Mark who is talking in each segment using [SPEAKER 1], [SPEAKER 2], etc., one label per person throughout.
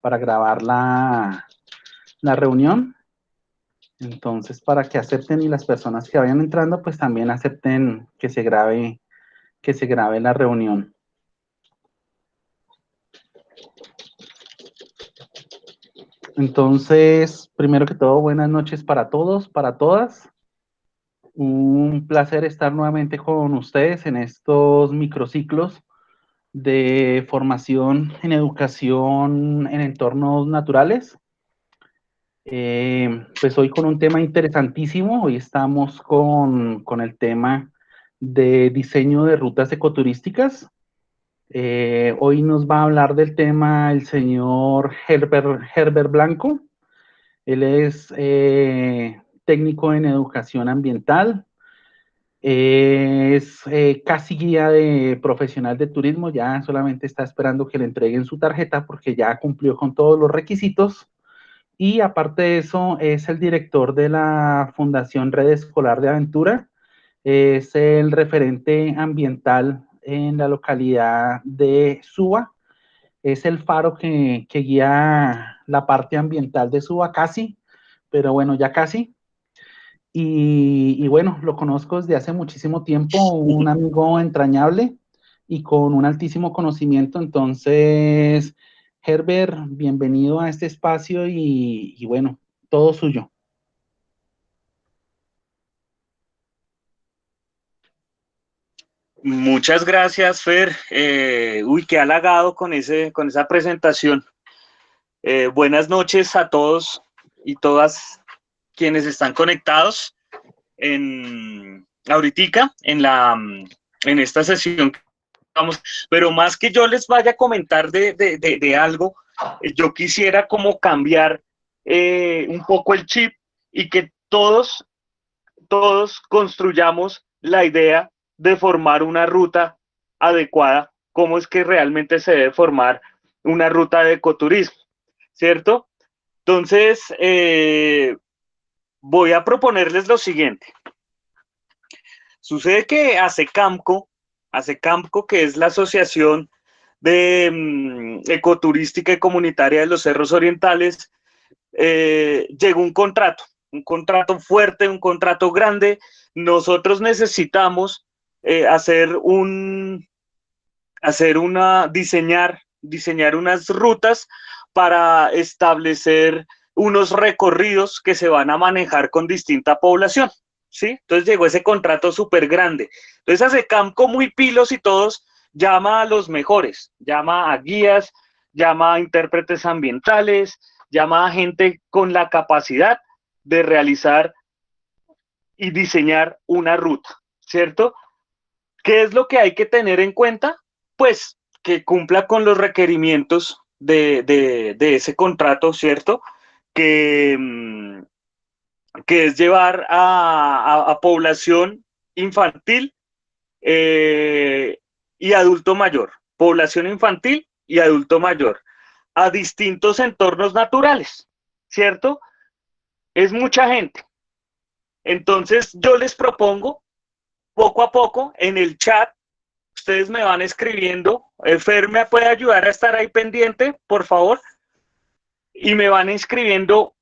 [SPEAKER 1] para grabar la reunión. Entonces, para que acepten y las personas que vayan entrando, pues también acepten que se grabe la reunión. Entonces, primero que todo, buenas noches para todos, para todas. Un placer estar nuevamente con ustedes en estos microciclos de formación en educación en entornos naturales. Pues hoy con un tema interesantísimo. Hoy estamos con el tema de diseño de rutas ecoturísticas. Hoy nos va a hablar del tema el señor Herbert Blanco. Él es técnico en educación ambiental, es casi guía de profesional de turismo, ya solamente está esperando que le entreguen su tarjeta porque ya cumplió con todos los requisitos. Y aparte de eso, es el director de la Fundación Red Escolar de Aventura, es el referente ambiental en la localidad de Suba, es el faro que guía la parte ambiental de Suba, casi, pero bueno, ya casi. Y bueno, lo conozco desde hace muchísimo tiempo, un amigo entrañable y con un altísimo conocimiento. Entonces, Herbert, bienvenido a este espacio y bueno, todo suyo.
[SPEAKER 2] Muchas gracias, Fer. Uy, qué halagado con esa presentación. Buenas noches a todos y todas quienes están conectados ahoritica en esta sesión. Vamos, pero más que yo les vaya a comentar de algo, yo quisiera como cambiar un poco el chip y que todos construyamos la idea de formar una ruta adecuada, cómo es que realmente se debe formar una ruta de ecoturismo, ¿cierto? Entonces, voy a proponerles lo siguiente. Sucede que ASECAMCO, que es la Asociación de Ecoturística y Comunitaria de los Cerros Orientales, llegó un contrato fuerte, un contrato grande. Nosotros necesitamos diseñar unas rutas para establecer unos recorridos que se van a manejar con distinta población, ¿sí? Entonces llegó ese contrato súper grande. Entonces ASECAMCO, muy pilos y todos, llama a los mejores, llama a guías, llama a intérpretes ambientales, llama a gente con la capacidad de realizar y diseñar una ruta, ¿cierto? ¿Qué es lo que hay que tener en cuenta? Pues que cumpla con los requerimientos de ese contrato, ¿cierto? Que, que es llevar a población infantil y adulto mayor, población infantil y adulto mayor, a distintos entornos naturales, ¿cierto? Es mucha gente. Entonces yo les propongo poco a poco en el chat, ustedes me van escribiendo, Fer me puede ayudar a estar ahí pendiente, por favor, y me van escribiendo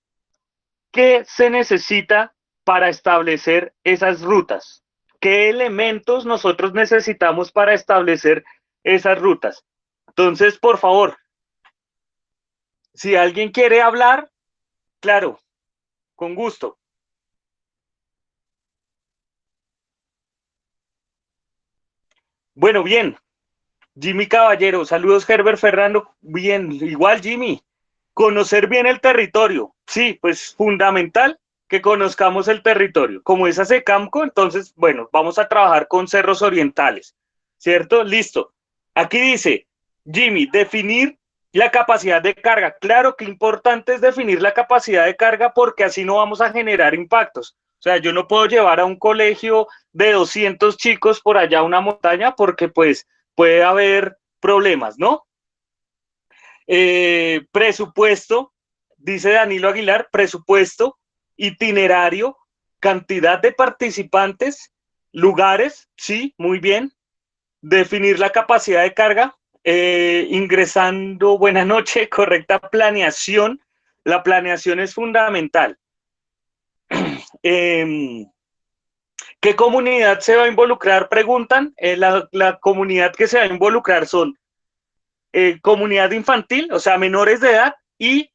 [SPEAKER 2] qué se necesita para establecer esas rutas, qué elementos nosotros necesitamos para establecer esas rutas. Entonces, por favor, si alguien quiere hablar, claro, con gusto. Bueno, bien, Jimmy Caballero, saludos Herbert Ferrando, bien, igual Jimmy, conocer bien el territorio, sí, pues fundamental que conozcamos el territorio, como es ASECAMCO, entonces, bueno, vamos a trabajar con cerros orientales, ¿cierto? Listo, aquí dice, Jimmy, definir la capacidad de carga, claro que importante es definir la capacidad de carga porque así no vamos a generar impactos, o sea, yo no puedo llevar a un colegio de 200 chicos por allá a una montaña porque pues puede haber problemas, ¿no? Presupuesto, dice Danilo Aguilar, presupuesto, itinerario, cantidad de participantes, lugares, sí, muy bien. Definir la capacidad de carga, ingresando, buena noche, correcta planeación. La planeación es fundamental. ¿Qué comunidad se va a involucrar? Preguntan. La comunidad que se va a involucrar son comunidad infantil, o sea, menores de edad y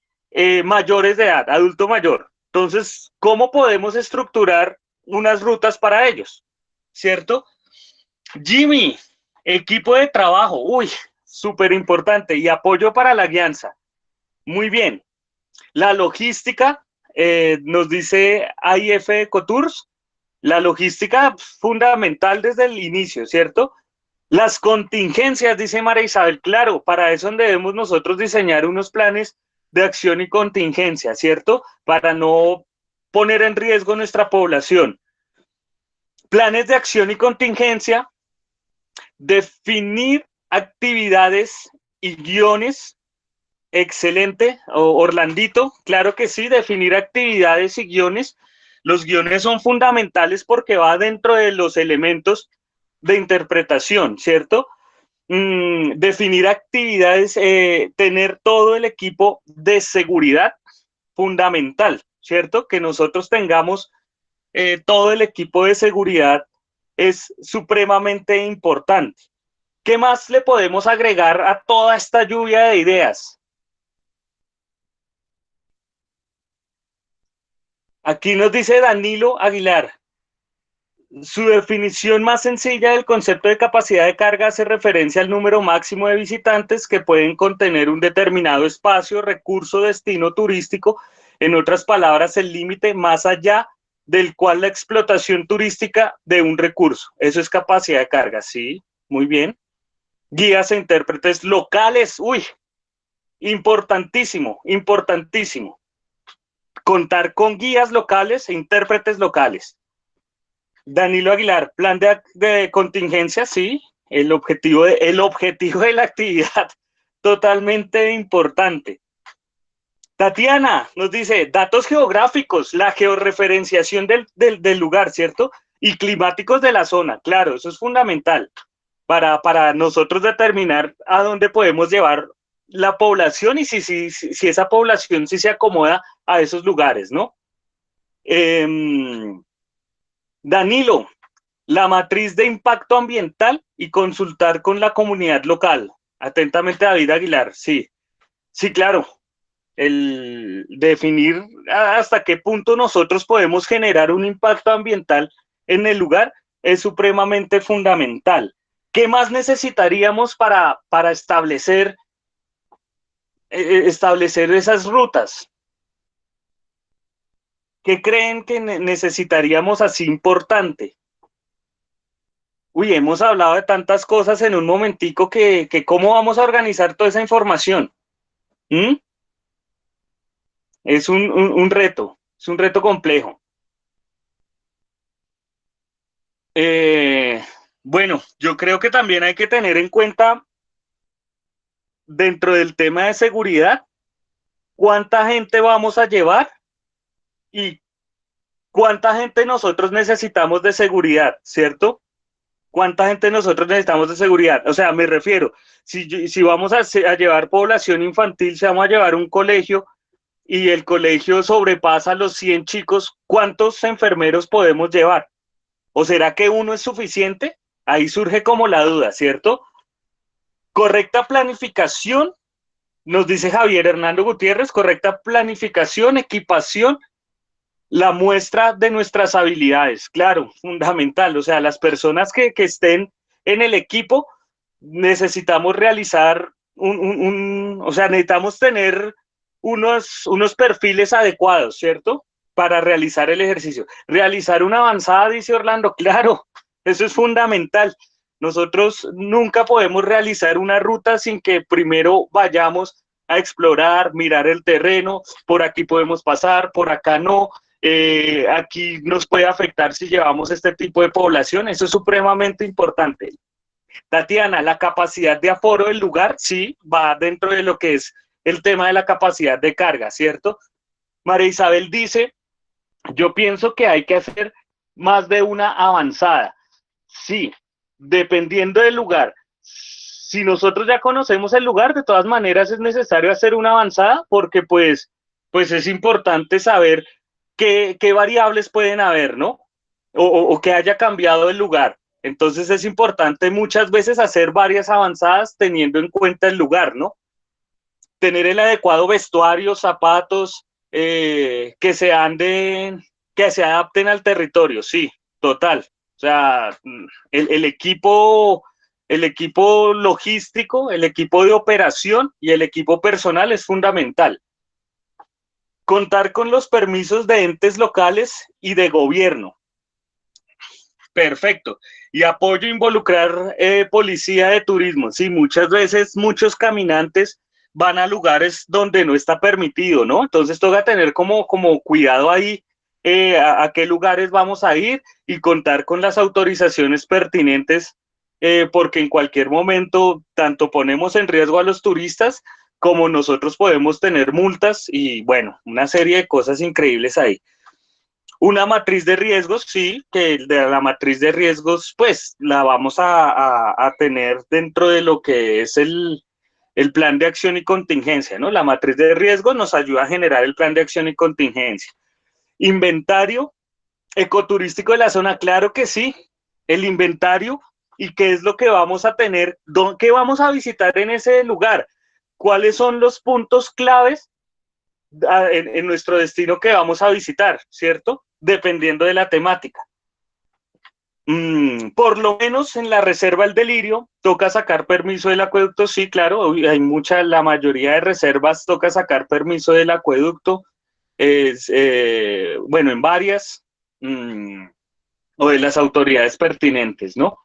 [SPEAKER 2] mayores de edad, adulto mayor. Entonces, ¿cómo podemos estructurar unas rutas para ellos? ¿Cierto? Jimmy, equipo de trabajo, uy, súper importante, y apoyo para la guianza. Muy bien. La logística, nos dice AIF Ecotours, la logística fundamental desde el inicio, ¿cierto? Las contingencias, dice María Isabel, claro, para eso debemos nosotros diseñar unos planes de acción y contingencia, ¿cierto? Para no poner en riesgo nuestra población. Planes de acción y contingencia, definir actividades y guiones. Excelente, Orlandito, claro que sí, definir actividades y guiones. Los guiones son fundamentales porque va dentro de los elementos de interpretación, ¿cierto? Definir actividades, tener todo el equipo de seguridad, fundamental, ¿cierto? Que nosotros tengamos todo el equipo de seguridad es supremamente importante. ¿Qué más le podemos agregar a toda esta lluvia de ideas? Aquí nos dice Danilo Aguilar, su definición más sencilla del concepto de capacidad de carga hace referencia al número máximo de visitantes que pueden contener un determinado espacio, recurso, destino turístico, en otras palabras, el límite más allá del cual la explotación turística de un recurso. Eso es capacidad de carga, sí, muy bien. Guías e intérpretes locales, uy, importantísimo, importantísimo. Contar con guías locales e intérpretes locales. Danilo Aguilar, plan de contingencia, sí, el objetivo de la actividad, totalmente importante. Tatiana nos dice, datos geográficos, la georreferenciación del lugar, ¿cierto? Y climáticos de la zona, claro, eso es fundamental para nosotros determinar a dónde podemos llevar la población y si esa población sí se acomoda a esos lugares, ¿no? Danilo, la matriz de impacto ambiental y consultar con la comunidad local. Atentamente, David Aguilar. Sí, sí, claro. El definir hasta qué punto nosotros podemos generar un impacto ambiental en el lugar es supremamente fundamental. ¿Qué más necesitaríamos para establecer esas rutas? ¿Qué creen que necesitaríamos así importante? Uy, hemos hablado de tantas cosas en un momentico que ¿cómo vamos a organizar toda esa información? ¿Mm? Es un reto, es un reto complejo. Eh, bueno, yo creo que también hay que tener en cuenta dentro del tema de seguridad cuánta gente vamos a llevar y cuánta gente nosotros necesitamos de seguridad, ¿cierto? ¿Cuánta gente nosotros necesitamos de seguridad? O sea, me refiero, si vamos a llevar población infantil, si vamos a llevar un colegio y el colegio sobrepasa los 100 chicos, ¿cuántos enfermeros podemos llevar? ¿O será que uno es suficiente? Ahí surge como la duda, ¿cierto? Correcta planificación, nos dice Javier Hernando Gutiérrez, correcta planificación, equipación, la muestra de nuestras habilidades, claro, fundamental. O sea, las personas que estén en el equipo necesitamos realizar o sea, necesitamos tener unos perfiles adecuados, ¿cierto? Para realizar el ejercicio. Realizar una avanzada, dice Orlando, claro, eso es fundamental. Nosotros nunca podemos realizar una ruta sin que primero vayamos a explorar, mirar el terreno, por aquí podemos pasar, por acá no, aquí nos puede afectar si llevamos este tipo de población, eso es supremamente importante. Tatiana, la capacidad de aforo del lugar, sí, va dentro de lo que es el tema de la capacidad de carga, ¿cierto? María Isabel dice, yo pienso que hay que hacer más de una avanzada. Sí, dependiendo del lugar. si nosotros ya conocemos el lugar, de todas maneras es necesario hacer una avanzada porque pues es importante saber qué variables pueden haber, ¿no? O que haya cambiado el lugar. Entonces es importante muchas veces hacer varias avanzadas teniendo en cuenta el lugar, ¿no? Tener el adecuado vestuario, zapatos, que que se adapten al territorio, sí, total. O sea, el equipo, el equipo logístico, el equipo de operación y el equipo personal es fundamental. Contar con los permisos de entes locales y de gobierno. Perfecto. Y apoyo involucrar policía de turismo. Sí, muchas veces muchos caminantes van a lugares donde no está permitido, ¿no? Entonces toca tener como cuidado ahí a qué lugares vamos a ir y contar con las autorizaciones pertinentes, porque en cualquier momento tanto ponemos en riesgo a los turistas como nosotros podemos tener multas y bueno, una serie de cosas increíbles ahí. Una matriz de riesgos, sí, que de la matriz de riesgos, pues la vamos a tener dentro de lo que es el plan de acción y contingencia, ¿no? La matriz de riesgos nos ayuda a generar el plan de acción y contingencia. Inventario ecoturístico de la zona, claro que sí, el inventario y qué es lo que vamos a tener, qué vamos a visitar en ese lugar, cuáles son los puntos claves en nuestro destino que vamos a visitar, ¿cierto? Dependiendo de la temática. Por lo menos en la reserva El Delirio toca sacar permiso del acueducto, sí, claro, hay la mayoría de reservas toca sacar permiso del acueducto, bueno, en varias, o de las autoridades pertinentes, ¿no?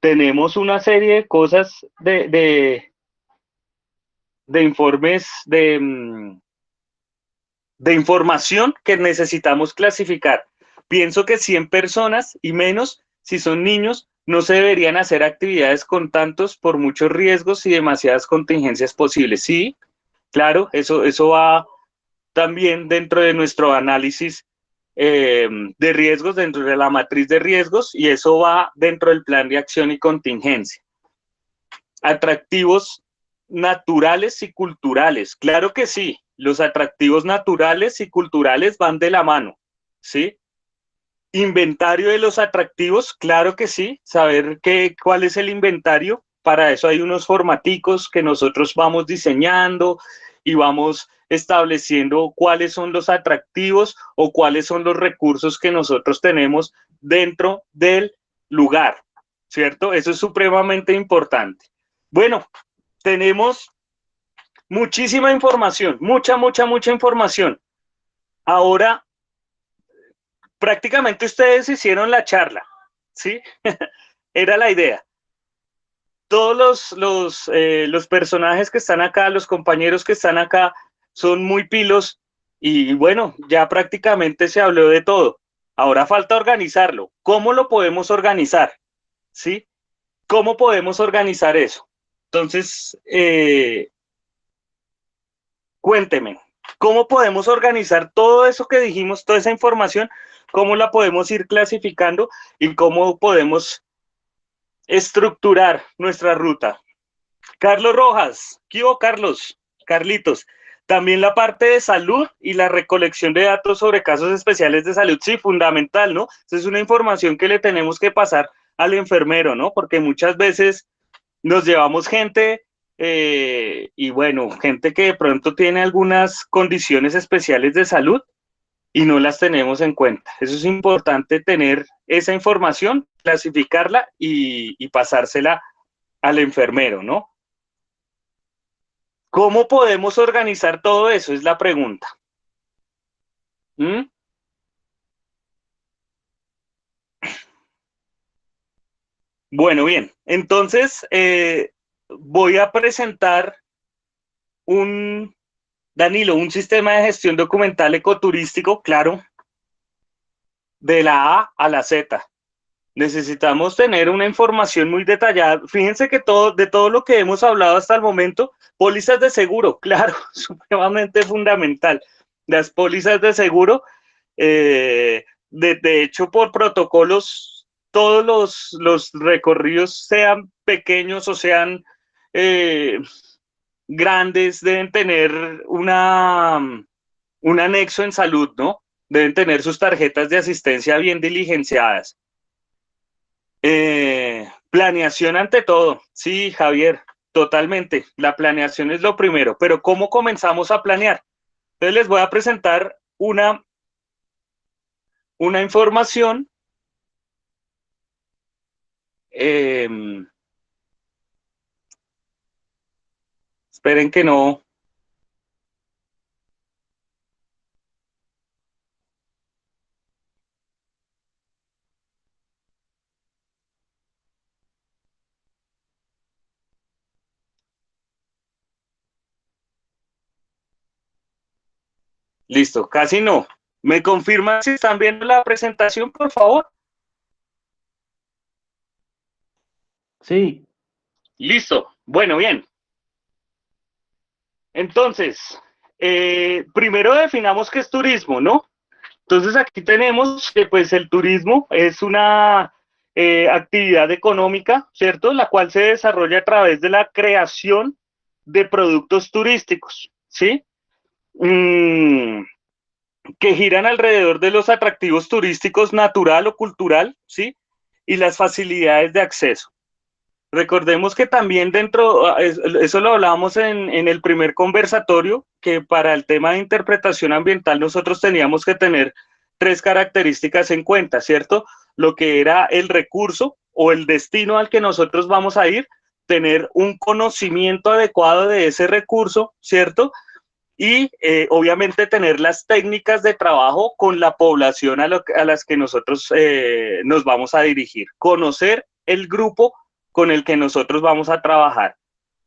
[SPEAKER 2] Tenemos una serie de cosas de informes de información que necesitamos clasificar. Pienso que 100 personas y menos, si son niños, no se deberían hacer actividades con tantos por muchos riesgos y demasiadas contingencias posibles. Sí, claro, eso va también dentro de nuestro análisis de riesgos, dentro de la matriz de riesgos, y eso va dentro del plan de acción y contingencia. Atractivos naturales y culturales. Claro que sí, los atractivos naturales y culturales van de la mano, ¿sí? Inventario de los atractivos, claro que sí, saber cuál es el inventario, para eso hay unos formaticos que nosotros vamos diseñando y vamos estableciendo cuáles son los atractivos o cuáles son los recursos que nosotros tenemos dentro del lugar, ¿cierto? Eso es supremamente importante. Bueno, tenemos muchísima información, mucha información. Ahora, prácticamente ustedes hicieron la charla, ¿sí? Era la idea. Todos los personajes que están acá, los compañeros que están acá, son muy pilos y bueno, ya prácticamente se habló de todo. Ahora falta organizarlo. ¿Cómo lo podemos organizar? ¿Sí? ¿Cómo podemos organizar eso? Entonces, cuénteme, ¿cómo podemos organizar todo eso que dijimos, toda esa información? ¿Cómo la podemos ir clasificando y cómo podemos estructurar nuestra ruta? Carlos Rojas, ¿qué hubo, Carlos? Carlitos, también la parte de salud y la recolección de datos sobre casos especiales de salud, sí, fundamental, ¿no? Esa es una información que le tenemos que pasar al enfermero, ¿no? Porque muchas veces nos llevamos gente y bueno, gente que de pronto tiene algunas condiciones especiales de salud y no las tenemos en cuenta. Eso es importante tener esa información, clasificarla y pasársela al enfermero, ¿no? ¿Cómo podemos organizar todo eso? Es la pregunta. ¿Mm? Bueno, bien. Entonces, voy a presentar Danilo, un sistema de gestión documental ecoturístico, claro, de la A a la Z. Necesitamos tener una información muy detallada. Fíjense que de todo lo que hemos hablado hasta el momento, pólizas de seguro, claro, supremamente fundamental. Las pólizas de seguro, de hecho, por protocolos todos los recorridos, sean pequeños o sean grandes, deben tener un anexo en salud, ¿no? Deben tener sus tarjetas de asistencia bien diligenciadas. Planeación ante todo. Sí, Javier, totalmente. La planeación es lo primero, pero ¿cómo comenzamos a planear? Entonces les voy a presentar una información. Esperen que no. Listo, casi no. ¿Me confirman si están viendo la presentación, por favor?
[SPEAKER 1] Sí.
[SPEAKER 2] Listo. Bueno, bien. Entonces, primero definamos qué es turismo, ¿no? Entonces aquí tenemos que pues el turismo es una actividad económica, ¿cierto? La cual se desarrolla a través de la creación de productos turísticos, ¿sí? Que giran alrededor de los atractivos turísticos natural o cultural, ¿sí? Y las facilidades de acceso. Recordemos que también dentro, eso lo hablábamos en el primer conversatorio, que para el tema de interpretación ambiental nosotros teníamos que tener 3 características en cuenta, ¿cierto? Lo que era el recurso o el destino al que nosotros vamos a ir, tener un conocimiento adecuado de ese recurso, ¿cierto? Y obviamente tener las técnicas de trabajo con la población a las que nosotros nos vamos a dirigir, conocer el grupo con el que nosotros vamos a trabajar.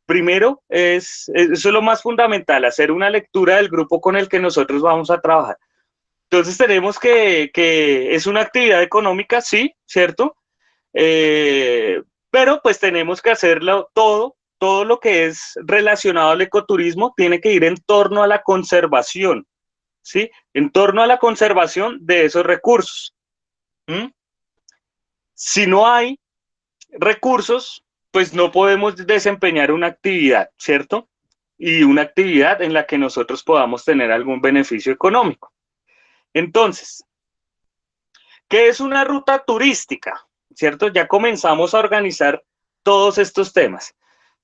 [SPEAKER 2] Primero, eso es lo más fundamental, hacer una lectura del grupo con el que nosotros vamos a trabajar. Entonces tenemos que es una actividad económica, sí, ¿cierto? Pero pues tenemos que hacerlo todo lo que es relacionado al ecoturismo tiene que ir en torno a la conservación, ¿sí? En torno a la conservación de esos recursos. ¿Mm? Si no hay recursos, pues no podemos desempeñar una actividad, ¿cierto? Y una actividad en la que nosotros podamos tener algún beneficio económico. Entonces, ¿qué es una ruta turística? ¿Cierto? Ya comenzamos a organizar todos estos temas.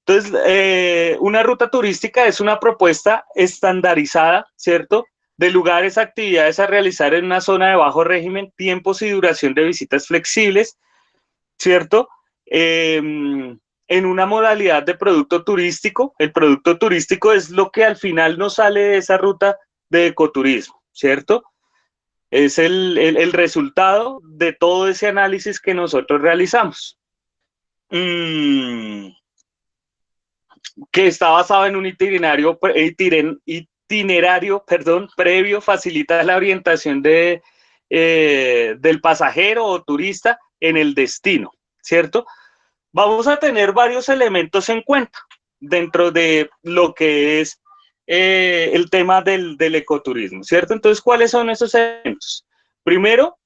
[SPEAKER 2] Entonces, una ruta turística es una propuesta estandarizada, ¿cierto? De lugares, actividades a realizar en una zona de bajo régimen, tiempos y duración de visitas flexibles, ¿cierto? En una modalidad de producto turístico. El producto turístico es lo que al final nos sale de esa ruta de ecoturismo, ¿cierto? Es el resultado de todo ese análisis que nosotros realizamos. Que está basado en un itinerario, previo, facilita la orientación del pasajero o turista en el destino, ¿cierto? Vamos a tener varios elementos en cuenta dentro de lo que es el tema del ecoturismo, ¿cierto? Entonces, ¿cuáles son esos elementos? Primero,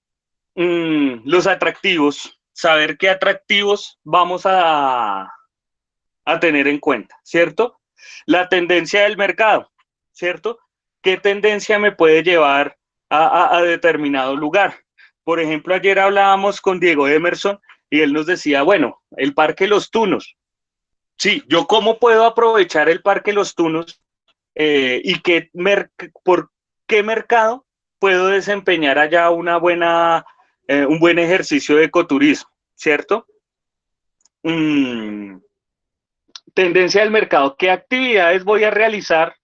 [SPEAKER 2] los atractivos, saber qué atractivos vamos a tener en cuenta, ¿cierto? La tendencia del mercado, ¿cierto? ¿Qué tendencia me puede llevar a determinado lugar? Por ejemplo, ayer hablábamos con Diego Emerson y él nos decía, bueno, el Parque Los Tunos. Sí, ¿yo cómo puedo aprovechar el Parque Los Tunos y por qué mercado puedo desempeñar allá un buen ejercicio de ecoturismo, ¿cierto? Tendencia del mercado, ¿qué actividades voy a realizar?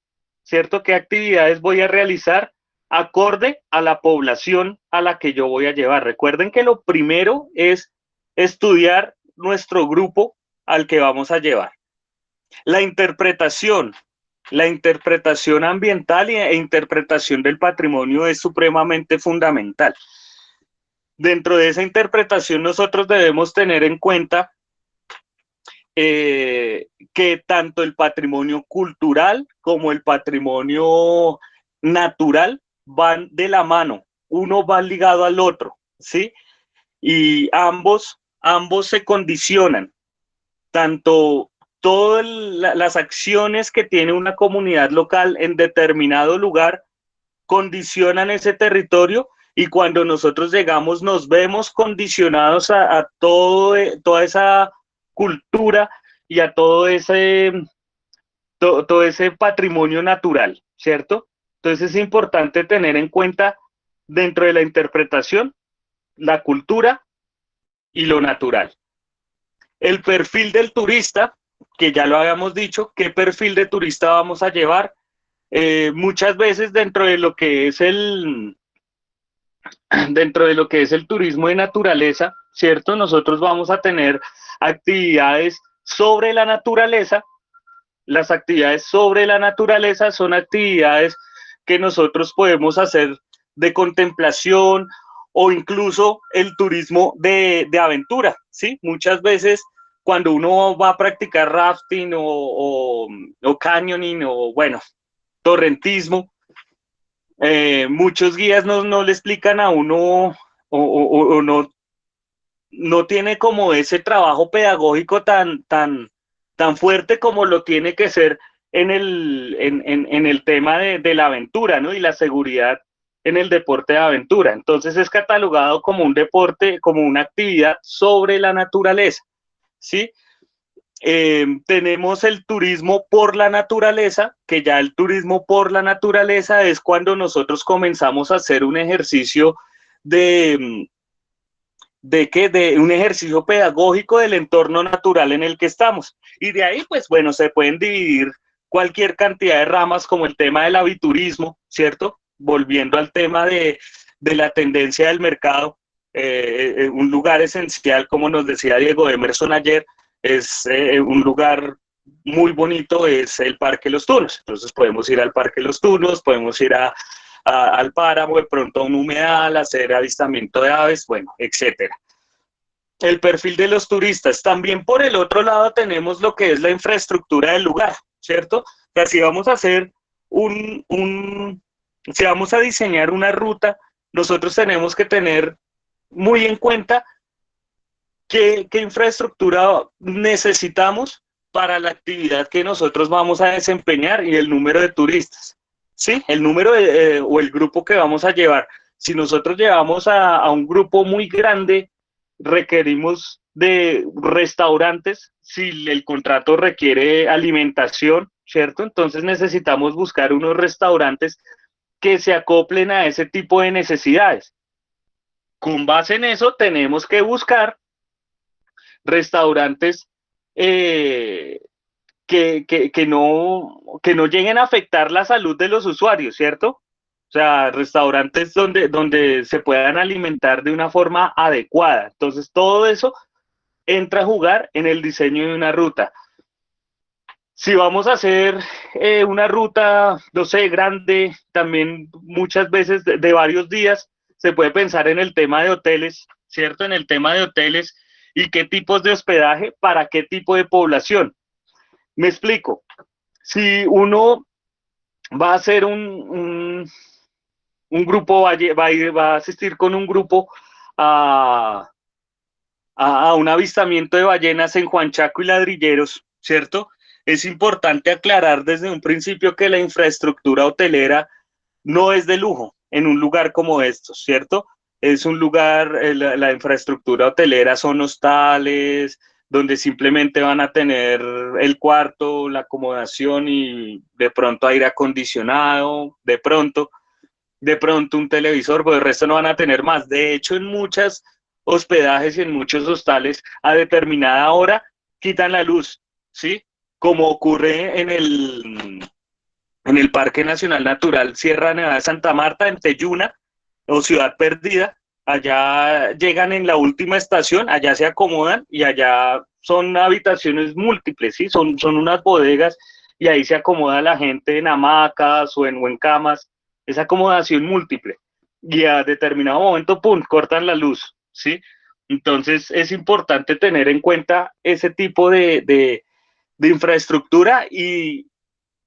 [SPEAKER 2] ¿Cierto? ¿Qué actividades voy a realizar acorde a la población a la que yo voy a llevar? Recuerden que lo primero es estudiar nuestro grupo al que vamos a llevar. La interpretación ambiental e interpretación del patrimonio es supremamente fundamental. Dentro de esa interpretación nosotros debemos tener en cuenta que tanto el patrimonio cultural como el patrimonio natural van de la mano, uno va ligado al otro, ¿sí? y ambos se condicionan, tanto todas las acciones que tiene una comunidad local en determinado lugar condicionan ese territorio, y cuando nosotros llegamos nos vemos condicionados a toda esa cultura y a todo ese patrimonio natural, ¿cierto? Entonces es importante tener en cuenta dentro de la interpretación la cultura y lo natural. El perfil del turista, que ya lo habíamos dicho, ¿qué perfil de turista vamos a llevar? Muchas veces dentro de lo que es el turismo de naturaleza, ¿cierto? Nosotros vamos a tener actividades sobre la naturaleza. Las actividades sobre la naturaleza son actividades que nosotros podemos hacer de contemplación, o incluso el turismo de aventura, ¿sí? Muchas veces cuando uno va a practicar rafting o canyoning o, bueno, torrentismo, muchos guías no le explican a uno o no tiene como ese trabajo pedagógico tan fuerte como lo tiene que ser en el tema de la aventura, ¿no? Y la seguridad en el deporte de aventura. Entonces es catalogado como un deporte, como una actividad sobre la naturaleza, ¿sí? Tenemos el turismo por la naturaleza, que ya el turismo por la naturaleza es cuando nosotros comenzamos a hacer un ejercicio de un ejercicio pedagógico del entorno natural en el que estamos. Y de ahí, pues bueno, se pueden dividir cualquier cantidad de ramas, como el tema del aviturismo, ¿cierto? Volviendo al tema de la tendencia del mercado, un lugar esencial, como nos decía Diego Emerson ayer, es un lugar muy bonito, es el Parque Los Tunos. Entonces podemos ir al Parque Los Tunos, podemos ir al páramo, de pronto a un humedal, hacer avistamiento de aves, bueno, etcétera. El perfil de los turistas. También por el otro lado tenemos lo que es la infraestructura del lugar, ¿cierto? O sea, si vamos a hacer si vamos a diseñar una ruta, nosotros tenemos que tener muy en cuenta qué infraestructura necesitamos para la actividad que nosotros vamos a desempeñar y el número de turistas, ¿sí? El número o el grupo que vamos a llevar. Si nosotros llevamos a un grupo muy grande, requerimos de restaurantes. Si el contrato requiere alimentación, ¿cierto? Entonces necesitamos buscar unos restaurantes que se acoplen a ese tipo de necesidades. Con base en eso tenemos que buscar restaurantes que no lleguen a afectar la salud de los usuarios, ¿cierto? O sea, restaurantes donde se puedan alimentar de una forma adecuada. Entonces, todo eso entra a jugar en el diseño de una ruta. Si vamos a hacer una ruta, no sé, grande, también muchas veces de varios días, se puede pensar en el tema de hoteles, ¿cierto? En el tema de hoteles y qué tipos de hospedaje para qué tipo de población. Me explico. Si uno va a hacer un grupo, va a asistir con un grupo a un avistamiento de ballenas en Juan Chaco y Ladrilleros, ¿cierto? Es importante aclarar desde un principio que la infraestructura hotelera no es de lujo en un lugar como estos, ¿cierto? Es un lugar, la infraestructura hotelera son hostales, donde simplemente van a tener el cuarto, la acomodación y de pronto aire acondicionado, de pronto un televisor, pues el resto no van a tener más. De hecho, en muchos hospedajes y en muchos hostales, a determinada hora quitan la luz, ¿sí? Como ocurre en el Parque Nacional Natural Sierra Nevada de Santa Marta, en Teyuna, o Ciudad Perdida. Allá llegan en la última estación, allá se acomodan y allá son habitaciones múltiples, ¿sí? Son unas bodegas y ahí se acomoda la gente en hamacas o en camas. Es acomodación múltiple. Y a determinado momento, ¡pum!, cortan la luz, ¿sí? Entonces es importante tener en cuenta ese tipo de infraestructura, y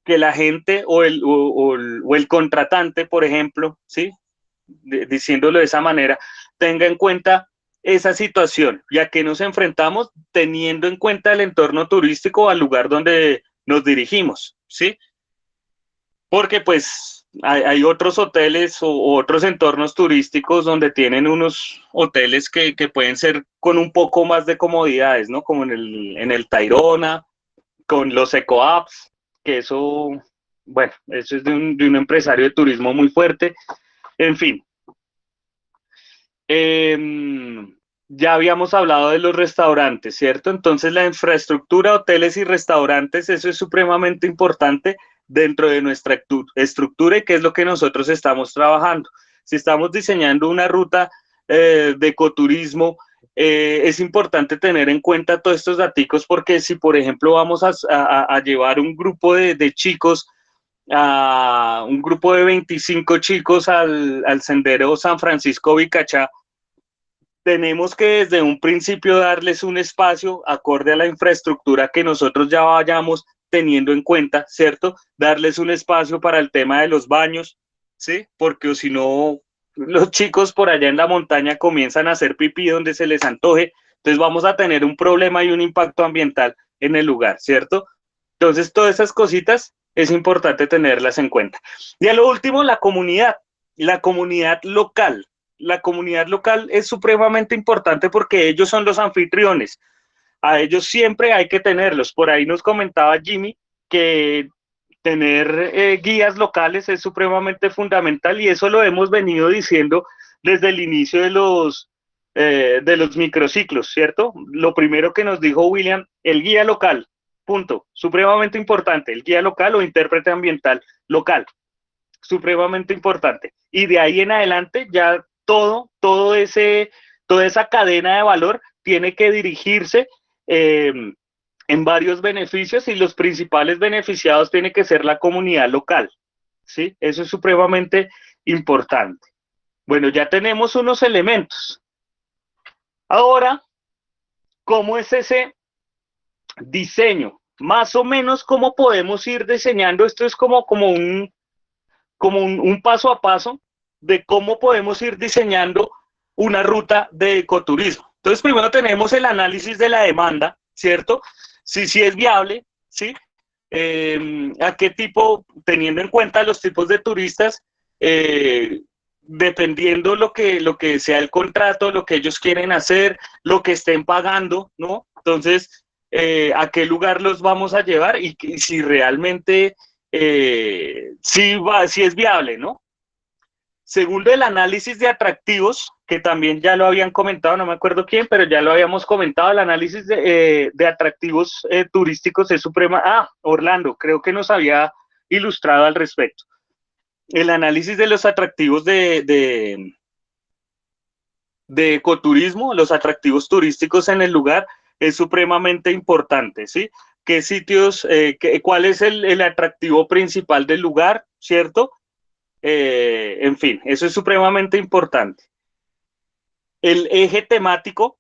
[SPEAKER 2] que la gente o el contratante, por ejemplo, ¿sí? Diciéndolo de esa manera, tenga en cuenta esa situación, ya que nos enfrentamos teniendo en cuenta el entorno turístico al lugar donde nos dirigimos, ¿sí? Porque pues hay otros hoteles o otros entornos turísticos donde tienen unos hoteles que pueden ser con un poco más de comodidades, ¿no? Como en el Tayrona, con los eco-apps, que eso, bueno, eso es de un empresario de turismo muy fuerte. En fin, ya habíamos hablado de los restaurantes, ¿cierto? Entonces la infraestructura, hoteles y restaurantes, eso es supremamente importante dentro de nuestra estructura y qué es lo que nosotros estamos trabajando. Si estamos diseñando una ruta de ecoturismo, es importante tener en cuenta todos estos datos porque si, por ejemplo, vamos a llevar un grupo de chicos, a un grupo de 25 chicos al sendero San Francisco Vicachá, tenemos que desde un principio darles un espacio acorde a la infraestructura que nosotros ya vayamos teniendo en cuenta, ¿cierto? Darles un espacio para el tema de los baños, ¿sí? Porque si no, los chicos por allá en la montaña comienzan a hacer pipí donde se les antoje, entonces vamos a tener un problema y un impacto ambiental en el lugar, ¿cierto? Entonces, todas esas cositas es importante tenerlas en cuenta. Y a lo último, la comunidad local. La comunidad local es supremamente importante porque ellos son los anfitriones. A ellos siempre hay que tenerlos. Por ahí nos comentaba Jimmy que tener guías locales es supremamente fundamental y eso lo hemos venido diciendo desde el inicio de los microciclos, ¿cierto? Lo primero que nos dijo William, el guía local, punto, supremamente importante, el guía local o intérprete ambiental local, supremamente importante. Y de ahí en adelante ya toda esa cadena de valor tiene que dirigirse en varios beneficios y los principales beneficiados tiene que ser la comunidad local, ¿sí? Eso es supremamente importante. Bueno, ya tenemos unos elementos. Ahora, ¿cómo es ese diseño? Más o menos, ¿cómo podemos ir diseñando? Esto es como un paso a paso de cómo podemos ir diseñando una ruta de ecoturismo. Entonces, primero tenemos el análisis de la demanda, ¿cierto? Si es viable, ¿sí? A qué tipo, teniendo en cuenta los tipos de turistas, dependiendo lo que sea el contrato, lo que ellos quieren hacer, lo que estén pagando, ¿no? Entonces, a qué lugar los vamos a llevar y si realmente si es viable, ¿no? Segundo, el análisis de atractivos, que también ya lo habían comentado, no me acuerdo quién, pero ya lo habíamos comentado, el análisis de atractivos turísticos es suprema. Orlando, creo que nos había ilustrado al respecto. El análisis de los atractivos de ecoturismo, los atractivos turísticos en el lugar, es supremamente importante, ¿sí? ¿Qué sitios, cuál es el atractivo principal del lugar, ¿cierto? En fin, eso es supremamente importante. El eje temático,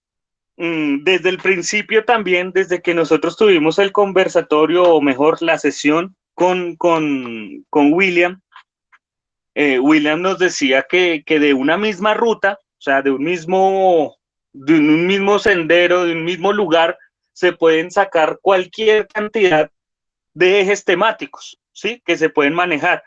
[SPEAKER 2] desde el principio también, desde que nosotros tuvimos el conversatorio, o mejor, la sesión con William, William nos decía que de una misma ruta, o sea, de un mismo sendero, de un mismo lugar, se pueden sacar cualquier cantidad de ejes temáticos, ¿sí? Que se pueden manejar.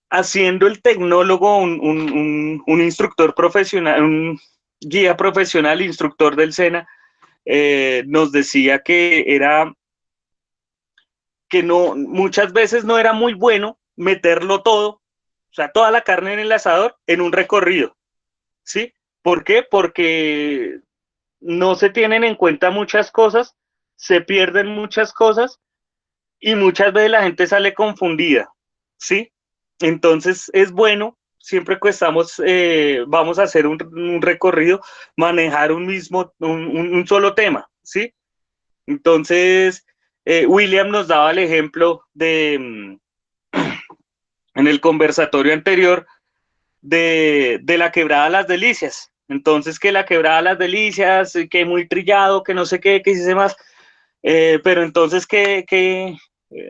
[SPEAKER 2] Haciendo el tecnólogo un instructor profesional, un guía profesional, instructor del SENA, nos decía que no, muchas veces no era muy bueno meterlo todo, o sea, toda la carne en el asador en un recorrido, ¿sí? ¿Por qué? Porque no se tienen en cuenta muchas cosas, se pierden muchas cosas y muchas veces la gente sale confundida, ¿sí? Entonces es bueno, siempre que vamos a hacer un recorrido, manejar un solo tema, ¿sí? Entonces, William nos daba el ejemplo en el conversatorio anterior, de la quebrada Las Delicias. Entonces, que la quebrada Las Delicias, que muy trillado, que no sé qué, que hice más, pero entonces,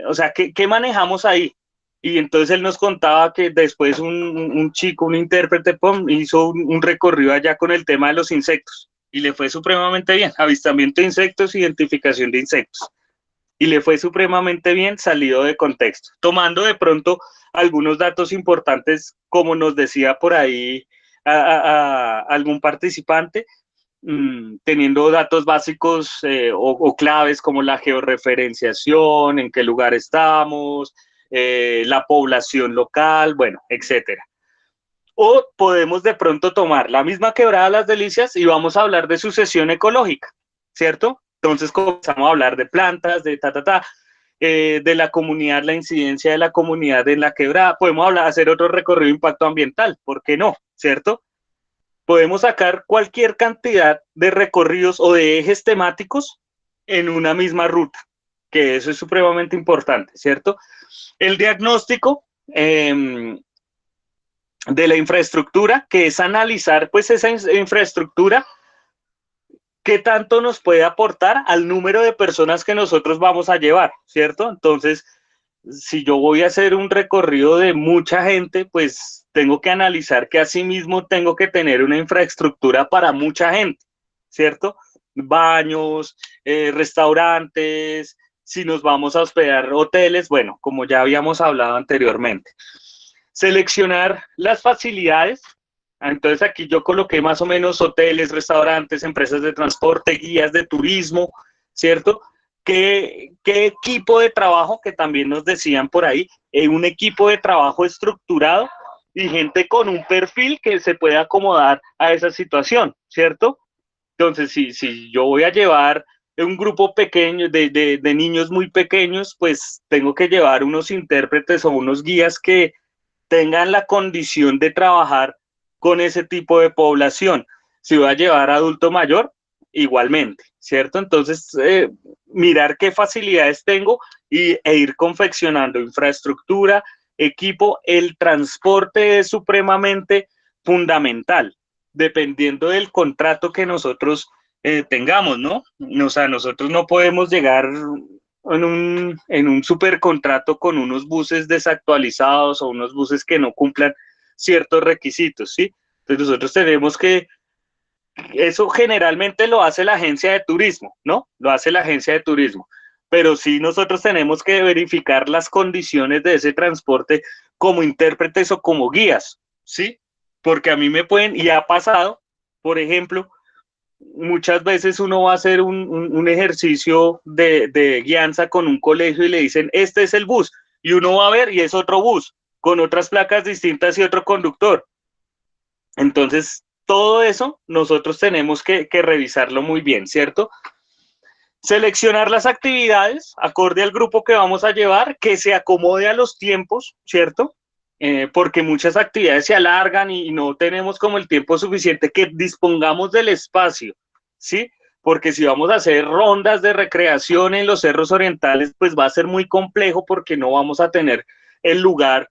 [SPEAKER 2] o sea, ¿qué manejamos ahí? y entonces él nos contaba que después un chico, un intérprete, pum, hizo un recorrido allá con el tema de los insectos y le fue supremamente bien, avistamiento de insectos, identificación de insectos, y le fue supremamente bien salido de contexto, tomando de pronto algunos datos importantes, como nos decía por ahí algún participante, teniendo datos básicos o claves como la georreferenciación, en qué lugar estamos, la población local, bueno, etcétera. O podemos de pronto tomar la misma Quebrada Las Delicias y vamos a hablar de sucesión ecológica, ¿cierto? Entonces comenzamos a hablar de plantas, de de la comunidad, la incidencia de la comunidad en la quebrada. Podemos hablar, hacer otro recorrido de impacto ambiental, ¿por qué no? ¿Cierto? Podemos sacar cualquier cantidad de recorridos o de ejes temáticos en una misma ruta, que eso es supremamente importante, ¿cierto? El diagnóstico de la infraestructura, que es analizar pues esa infraestructura, qué tanto nos puede aportar al número de personas que nosotros vamos a llevar, ¿cierto? Entonces, si yo voy a hacer un recorrido de mucha gente, pues tengo que analizar que asimismo tengo que tener una infraestructura para mucha gente, ¿cierto? Baños, restaurantes, si nos vamos a hospedar hoteles, bueno, como ya habíamos hablado anteriormente. Seleccionar las facilidades. Entonces aquí yo coloqué más o menos hoteles, restaurantes, empresas de transporte, guías de turismo, ¿cierto? ¿Qué equipo de trabajo, que también nos decían por ahí, un equipo de trabajo estructurado y gente con un perfil que se pueda acomodar a esa situación, ¿cierto? Entonces, si yo voy a llevar un grupo pequeño de niños muy pequeños, pues tengo que llevar unos intérpretes o unos guías que tengan la condición de trabajar con ese tipo de población. Si voy a llevar adulto mayor, igualmente, ¿cierto? Entonces, mirar qué facilidades tengo e ir confeccionando infraestructura, equipo. El transporte es supremamente fundamental, dependiendo del contrato que nosotros tengamos, ¿no? O sea, nosotros no podemos llegar en un supercontrato con unos buses desactualizados o unos buses que no cumplan ciertos requisitos, ¿sí? Entonces nosotros tenemos que, eso generalmente lo hace la agencia de turismo, ¿no? Lo hace la agencia de turismo, pero sí nosotros tenemos que verificar las condiciones de ese transporte como intérpretes o como guías, ¿sí? Porque a mí me pueden, y ha pasado, por ejemplo, muchas veces uno va a hacer un ejercicio de guianza con un colegio y le dicen, este es el bus, y uno va a ver y es otro bus, con otras placas distintas y otro conductor. Entonces, todo eso nosotros tenemos que revisarlo muy bien, ¿cierto? Seleccionar las actividades acorde al grupo que vamos a llevar, que se acomode a los tiempos, ¿cierto? Porque muchas actividades se alargan y no tenemos como el tiempo suficiente, que dispongamos del espacio, ¿sí? Porque si vamos a hacer rondas de recreación en los cerros orientales, pues va a ser muy complejo porque no vamos a tener el lugar.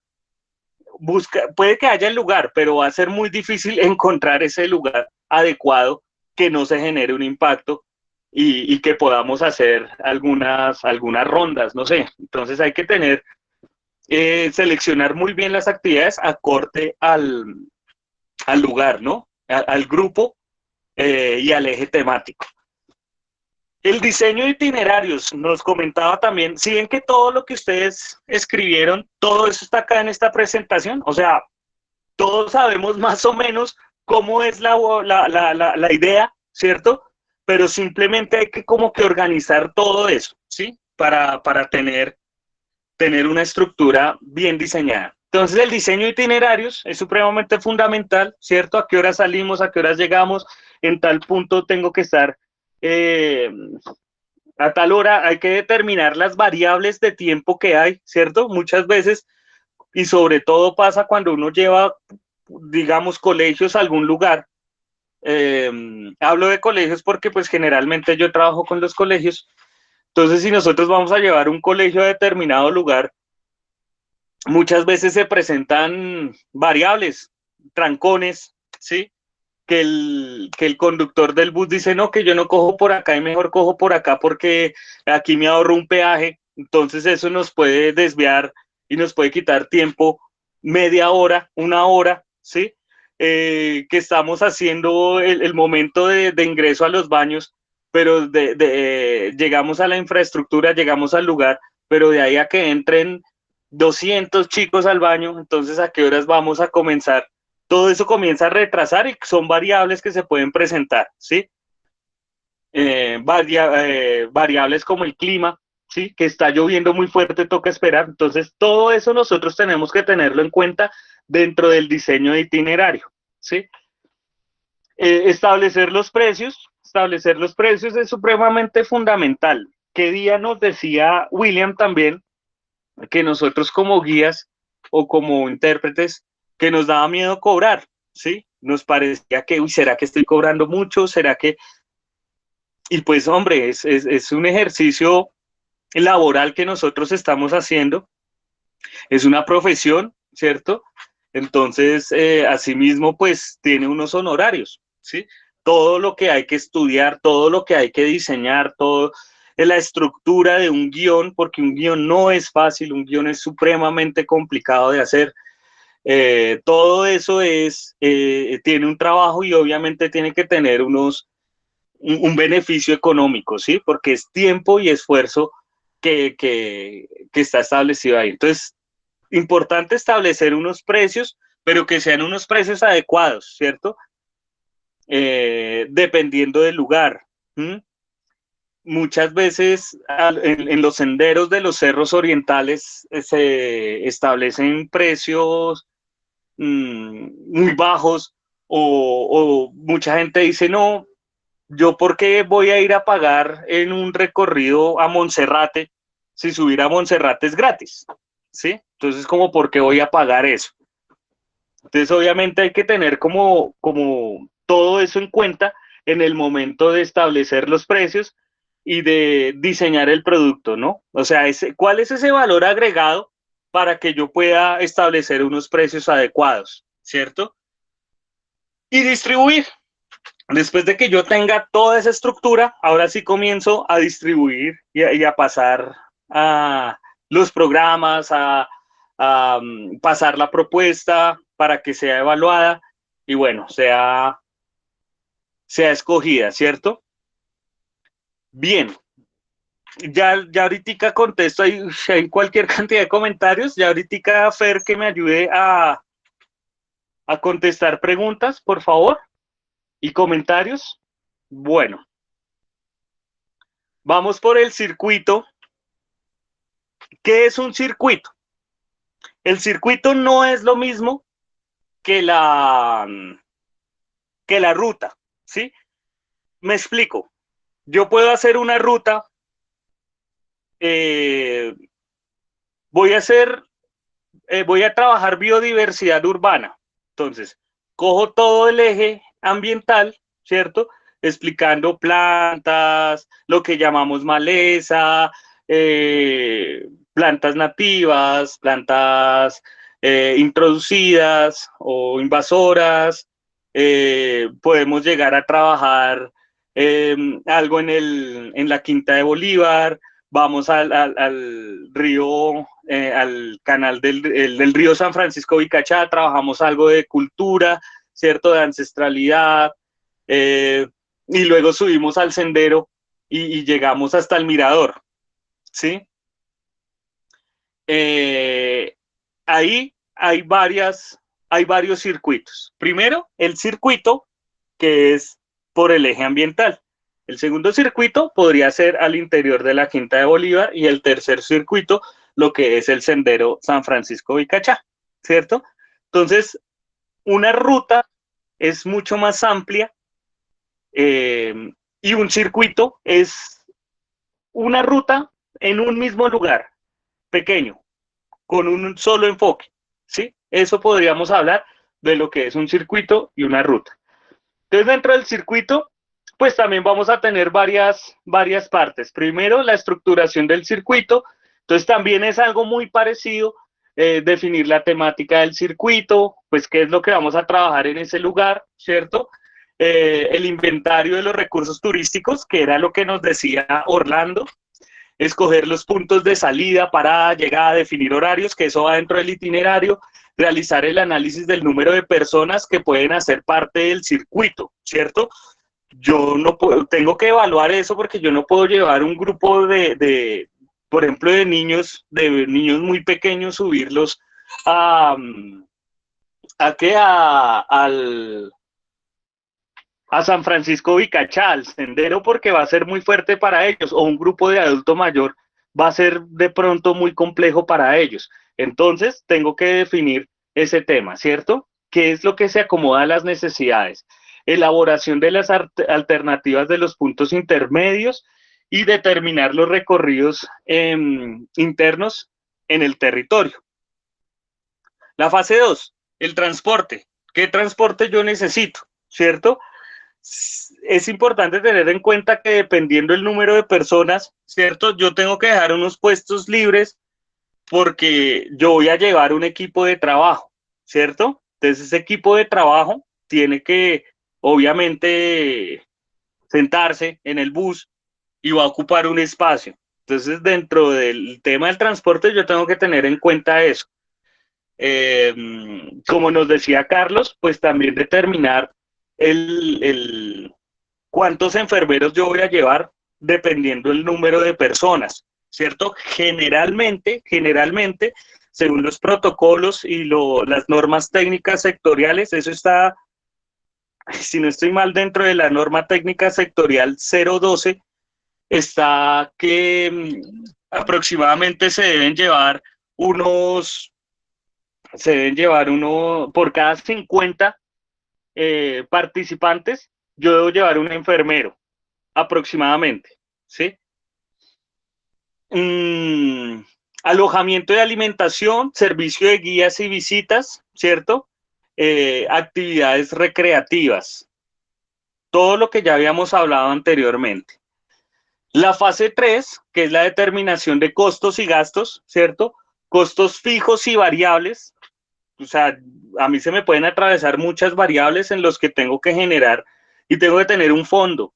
[SPEAKER 2] Puede que haya el lugar, pero va a ser muy difícil encontrar ese lugar adecuado que no se genere un impacto y que podamos hacer algunas rondas, no sé. Entonces hay que tener seleccionar muy bien las actividades acorde al lugar, ¿no? Al grupo y al eje temático. El diseño de itinerarios, nos comentaba también, si ven que todo lo que ustedes escribieron, todo eso está acá en esta presentación, o sea, todos sabemos más o menos cómo es la idea, ¿cierto? Pero simplemente hay que como que organizar todo eso, ¿sí? Para tener una estructura bien diseñada. Entonces el diseño de itinerarios es supremamente fundamental, ¿cierto? ¿A qué horas salimos? ¿A qué horas llegamos? En tal punto tengo que estar a tal hora. Hay que determinar las variables de tiempo que hay, ¿cierto? Muchas veces, y sobre todo pasa cuando uno lleva, digamos, colegios a algún lugar. Hablo de colegios porque pues generalmente yo trabajo con los colegios. Entonces, si nosotros vamos a llevar un colegio a determinado lugar, muchas veces se presentan variables, trancones, ¿sí? Que el conductor del bus dice, no, que yo no cojo por acá y mejor cojo por acá porque aquí me ahorro un peaje. Entonces eso nos puede desviar y nos puede quitar tiempo, media hora, una hora, ¿sí? Que estamos haciendo el momento de ingreso a los baños, pero llegamos a la infraestructura, llegamos al lugar, pero de ahí a que entren 200 chicos al baño, entonces ¿a qué horas vamos a comenzar? Todo eso comienza a retrasar y son variables que se pueden presentar, ¿sí? Variables como el clima, ¿sí? Que está lloviendo muy fuerte, toca esperar. Entonces, todo eso nosotros tenemos que tenerlo en cuenta dentro del diseño de itinerario, ¿sí? Establecer los precios es supremamente fundamental. ¿Qué día nos decía William también que nosotros como guías o como intérpretes, que nos daba miedo cobrar, ¿sí? Nos parecía que, uy, ¿será que estoy cobrando mucho? ¿Será que...? Y pues, hombre, es un ejercicio laboral que nosotros estamos haciendo, es una profesión, ¿cierto? Entonces, asimismo, pues tiene unos honorarios, ¿sí? Todo lo que hay que estudiar, todo lo que hay que diseñar, todo la estructura de un guión, porque un guión no es fácil, un guión es supremamente complicado de hacer. Todo eso tiene un trabajo y obviamente tiene que tener un beneficio económico, ¿sí? Porque es tiempo y esfuerzo que está establecido ahí. Entonces, importante establecer unos precios, pero que sean unos precios adecuados, ¿cierto? Dependiendo del lugar. ¿Mm? Muchas veces en los senderos de los cerros orientales se establecen precios muy bajos o mucha gente dice, no, yo por qué voy a ir a pagar en un recorrido a Monserrate si subir a Monserrate es gratis, ¿sí? Entonces, como por qué voy a pagar eso. Entonces, obviamente hay que tener como todo eso en cuenta en el momento de establecer los precios y de diseñar el producto, ¿no? O sea, ¿cuál es ese valor agregado para que yo pueda establecer unos precios adecuados, ¿cierto? Y distribuir. Después de que yo tenga toda esa estructura, ahora sí comienzo a distribuir y a pasar a los programas, a pasar la propuesta para que sea evaluada y bueno, sea escogida, ¿cierto? Bien, ya ahorita contesto, hay cualquier cantidad de comentarios, ya ahorita Fer que me ayude a contestar preguntas, por favor, y comentarios. Bueno, vamos por el circuito. ¿Qué es un circuito? El circuito no es lo mismo que la ruta, ¿sí? Me explico. Yo puedo hacer una ruta, eh, voy a hacer, voy a trabajar biodiversidad urbana. Entonces, cojo todo el eje ambiental, ¿cierto? Explicando plantas, lo que llamamos maleza, plantas nativas, plantas introducidas o invasoras. Podemos llegar a trabajar algo en la Quinta de Bolívar, vamos al río, al canal del río San Francisco Vicachá, trabajamos algo de cultura, ¿cierto? De ancestralidad, eh, y luego subimos al sendero y llegamos hasta el mirador, ¿sí? Eh, ahí hay varios circuitos. Primero, el circuito que es por el eje ambiental. El segundo circuito podría ser al interior de la Quinta de Bolívar y el tercer circuito lo que es el sendero San Francisco Vicachá, ¿cierto? Entonces, una ruta es mucho más amplia y un circuito es una ruta en un mismo lugar, pequeño, con un solo enfoque, ¿sí? Eso podríamos hablar de lo que es un circuito y una ruta. Entonces, dentro del circuito, pues también vamos a tener varias partes. Primero, la estructuración del circuito. Entonces, también es algo muy parecido, definir la temática del circuito, pues qué es lo que vamos a trabajar en ese lugar, ¿cierto? El inventario de los recursos turísticos, que era lo que nos decía Orlando. escoger los puntos de salida, parada, llegada, definir horarios, que eso va dentro del itinerario, realizar el análisis del número de personas que pueden hacer parte del circuito, ¿cierto? Yo no puedo, tengo que evaluar eso porque yo no puedo llevar un grupo por ejemplo, de niños muy pequeños, subirlos a, ¿a qué? A San Francisco Vicachá, al sendero, porque va a ser muy fuerte para ellos, o un grupo de adulto mayor va a ser de pronto muy complejo para ellos. Entonces, tengo que definir ese tema, ¿cierto? ¿Qué es lo que se acomoda a las necesidades? Elaboración de las alternativas de los puntos intermedios y determinar los recorridos internos en el territorio. La fase 2, el transporte. ¿Qué transporte yo necesito? ¿Cierto? Es importante tener en cuenta que dependiendo del número de personas, ¿cierto? Yo tengo que dejar unos puestos libres porque yo voy a llevar un equipo de trabajo, ¿cierto? Entonces ese equipo de trabajo tiene que, obviamente, sentarse en el bus y va a ocupar un espacio. Entonces, dentro del tema del transporte, yo tengo que tener en cuenta eso. Como nos decía Carlos, pues también determinar el cuántos enfermeros yo voy a llevar dependiendo del número de personas, ¿cierto? Generalmente, según los protocolos y las normas técnicas sectoriales, eso está, si no estoy mal, dentro de la norma técnica sectorial 012, está que aproximadamente se deben llevar uno, por cada 50 participantes, yo debo llevar un enfermero, aproximadamente, ¿sí? Mm, alojamiento y alimentación, servicio de guías y visitas, ¿cierto? Actividades recreativas, todo lo que ya habíamos hablado anteriormente. La fase 3, que es la determinación de costos y gastos, ¿cierto? Costos fijos y variables, o sea, a mí se me pueden atravesar muchas variables en los que tengo que generar y tengo que tener un fondo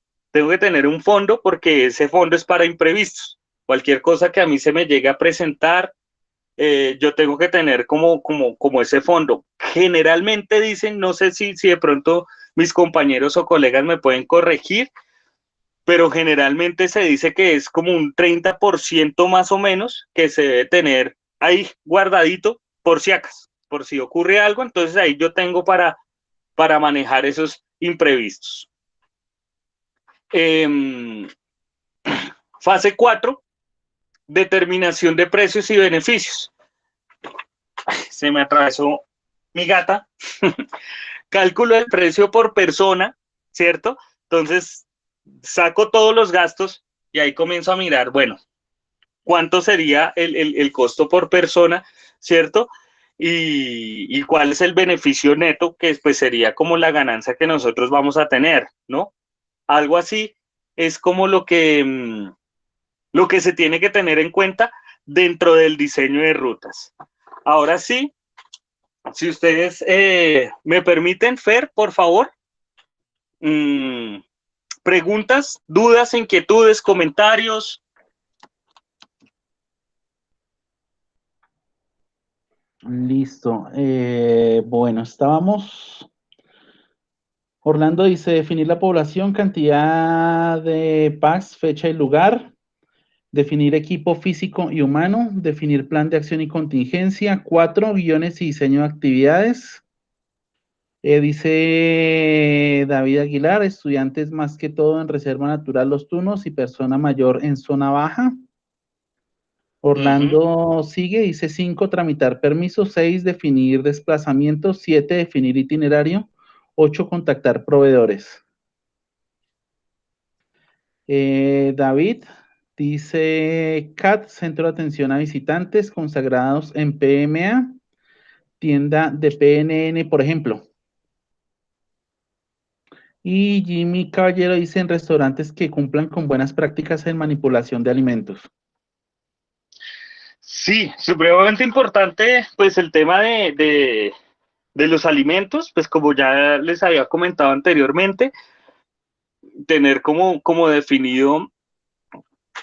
[SPEAKER 2] porque ese fondo es para imprevistos. Cualquier cosa que a mí se me llegue a presentar, yo tengo que tener como ese fondo. Generalmente dicen, no sé si de pronto mis compañeros o colegas me pueden corregir, pero generalmente se dice que es como un 30% más o menos que se debe tener ahí guardadito por si acaso, por si ocurre algo, entonces ahí yo tengo para manejar esos imprevistos. Fase 4, determinación de precios y beneficios. Se me atravesó mi gata. Cálculo del precio por persona, ¿cierto? Entonces, saco todos los gastos y ahí comienzo a mirar, bueno, cuánto sería el costo por persona, ¿cierto? Y cuál es el beneficio neto, que pues sería como la ganancia que nosotros vamos a tener, ¿no? Algo así es como lo que se tiene que tener en cuenta dentro del diseño de rutas. Ahora sí, si ustedes me permiten, Fer, por favor, preguntas, dudas, inquietudes, comentarios.
[SPEAKER 1] Listo. Bueno, estábamos. Orlando dice definir la población, cantidad de packs, fecha y lugar, definir equipo físico y humano, definir plan de acción y contingencia, 4 guiones y diseño de actividades. Dice David Aguilar, estudiantes más que todo en Reserva Natural Los Tunos y persona mayor en zona baja. Orlando sigue, dice 5, tramitar permiso, 6, definir desplazamiento, 7, definir itinerario, 8, contactar proveedores. David dice CAT, Centro de Atención a Visitantes consagrados en PMA, tienda de PNN, por ejemplo. Y Jimmy Caballero dice en restaurantes que cumplan con buenas prácticas en manipulación de alimentos.
[SPEAKER 2] Sí, supremamente importante, pues el tema de los alimentos, pues como ya les había comentado anteriormente, tener como definido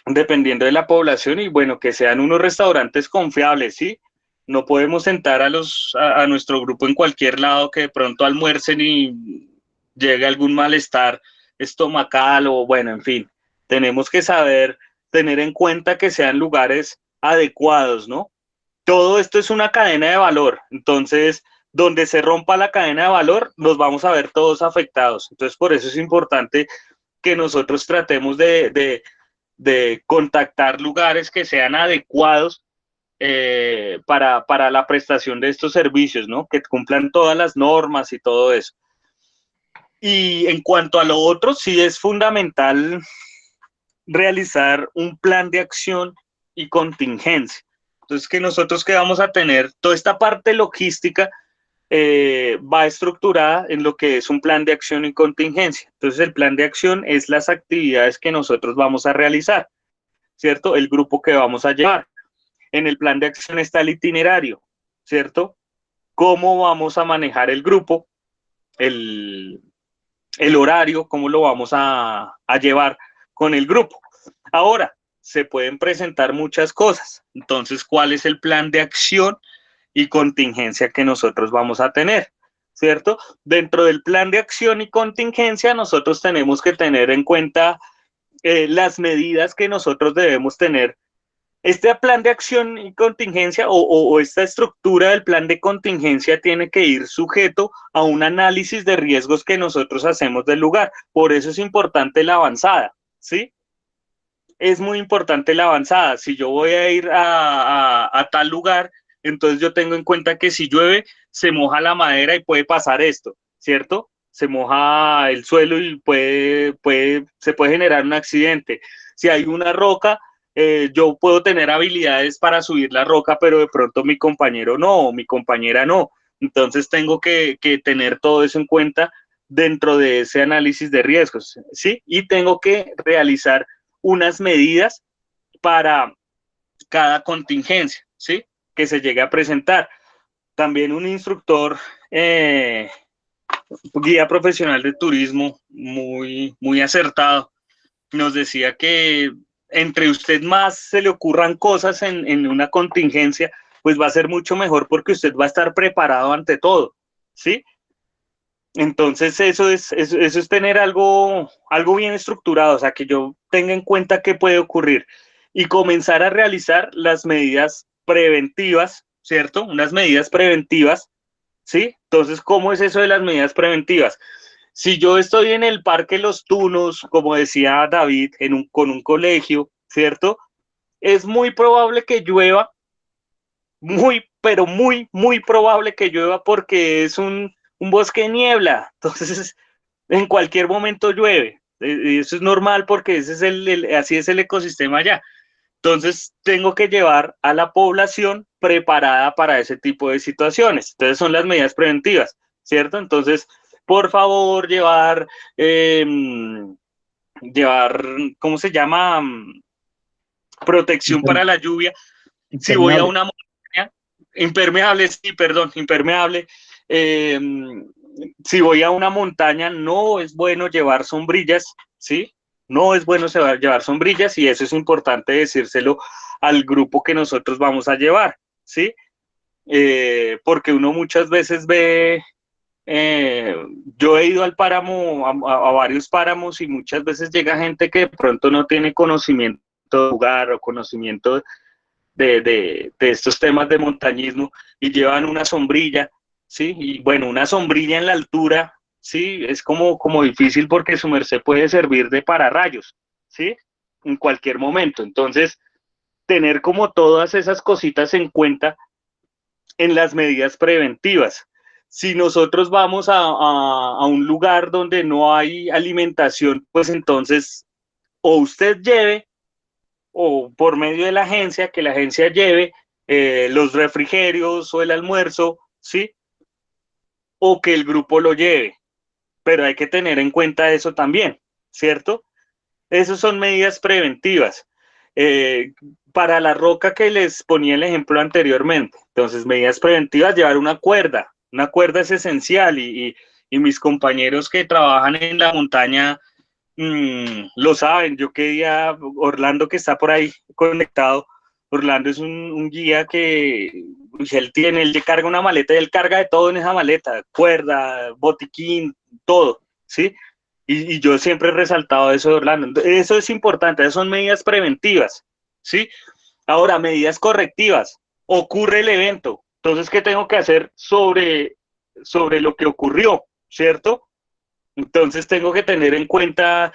[SPEAKER 2] dependiendo de la población, y bueno, que sean unos restaurantes confiables, ¿sí? No podemos sentar a nuestro grupo en cualquier lado que de pronto almuercen y llegue algún malestar estomacal o bueno, en fin. Tenemos que saber tener en cuenta que sean lugares adecuados, ¿no? Todo esto es una cadena de valor, entonces donde se rompa la cadena de valor, nos vamos a ver todos afectados. Entonces, por eso es importante que nosotros tratemos de contactar lugares que sean adecuados para la prestación de estos servicios, ¿no? Que cumplan todas las normas y todo eso. Y en cuanto a lo otro, sí es fundamental realizar un plan de acción y contingencia. Entonces, que nosotros que vamos a tener toda esta parte logística va estructurada en lo que es un plan de acción y contingencia. Entonces, el plan de acción es las actividades que nosotros vamos a realizar, ¿cierto? El grupo que vamos a llevar. En el plan de acción está el itinerario, ¿cierto? Cómo vamos a manejar el grupo, el, el horario, cómo lo vamos a llevar con el grupo. Ahora, se pueden presentar muchas cosas. Entonces, ¿cuál es el plan de acción y contingencia que nosotros vamos a tener? ¿Cierto? Dentro del plan de acción y contingencia, nosotros tenemos que tener en cuenta las medidas que nosotros debemos tener. Este plan de acción y contingencia o esta estructura del plan de contingencia tiene que ir sujeto a un análisis de riesgos que nosotros hacemos del lugar. Por eso es importante la avanzada, ¿sí? Es muy importante la avanzada. Si yo voy a ir a tal lugar, entonces yo tengo en cuenta que si llueve, se moja la madera y puede pasar esto, ¿cierto? Se moja el suelo y se puede generar un accidente. Si hay una roca, yo puedo tener habilidades para subir la roca, pero de pronto mi compañero no, o mi compañera no. Entonces tengo que tener todo eso en cuenta dentro de ese análisis de riesgos, ¿sí? Y tengo que realizar unas medidas para cada contingencia, ¿sí? Que se llegue a presentar. También un instructor, guía profesional de turismo muy acertado, nos decía que entre usted más se le ocurran cosas en una contingencia, pues va a ser mucho mejor porque usted va a estar preparado ante todo, ¿sí? Entonces eso es tener algo bien estructurado, o sea, que yo tenga en cuenta qué puede ocurrir y comenzar a realizar las medidas preventivas, ¿cierto? Unas medidas preventivas, ¿sí? Entonces, ¿cómo es eso de las medidas preventivas? Si yo estoy en el Parque Los Tunos, como decía David, con un colegio, ¿cierto? Es muy probable que llueva, pero muy probable que llueva porque es un bosque de niebla. Entonces, en cualquier momento llueve. Y eso es normal porque ese es así es el ecosistema allá. Entonces, tengo que llevar a la población preparada para ese tipo de situaciones. Entonces, son las medidas preventivas, ¿cierto? Entonces, por favor, eh, llevar, ¿cómo se llama? Protección para la lluvia. Si voy a
[SPEAKER 1] Impermeable.
[SPEAKER 2] una montaña, impermeable, sí, perdón, impermeable. Eh, si voy a una montaña, no es bueno llevar sombrillas, ¿sí? No es bueno llevar sombrillas y eso es importante decírselo al grupo que nosotros vamos a llevar, ¿sí? Porque uno muchas veces ve, eh, yo he ido al páramo, a varios páramos y muchas veces llega gente que de pronto no tiene conocimiento del lugar o conocimiento de estos temas de montañismo y llevan una sombrilla, ¿sí? Y bueno, una sombrilla en la altura, ¿sí? Es como difícil porque su merced puede servir de pararrayos, ¿sí? En cualquier momento. Entonces, tener como todas esas cositas en cuenta en las medidas preventivas. Si nosotros vamos a un lugar donde no hay alimentación, pues entonces o usted lleve o por medio de la agencia, que la agencia lleve los refrigerios o el almuerzo, ¿sí? O que el grupo lo lleve. Pero hay que tener en cuenta eso también, ¿cierto? Esas son medidas preventivas. Eh, para la roca que les ponía el ejemplo anteriormente, entonces medidas preventivas, llevar una cuerda es esencial y mis compañeros que trabajan en la montaña Lo saben, yo quería, Orlando que está por ahí conectado, Orlando es un guía que uy, él le carga una maleta y él carga de todo en esa maleta, cuerda, botiquín, todo, ¿sí? Y yo siempre he resaltado eso de Orlando. Eso es importante, esas son medidas preventivas, ¿sí? Ahora, medidas correctivas. Ocurre el evento. Entonces, ¿qué tengo que hacer sobre lo que ocurrió? ¿Cierto? Entonces tengo que tener en cuenta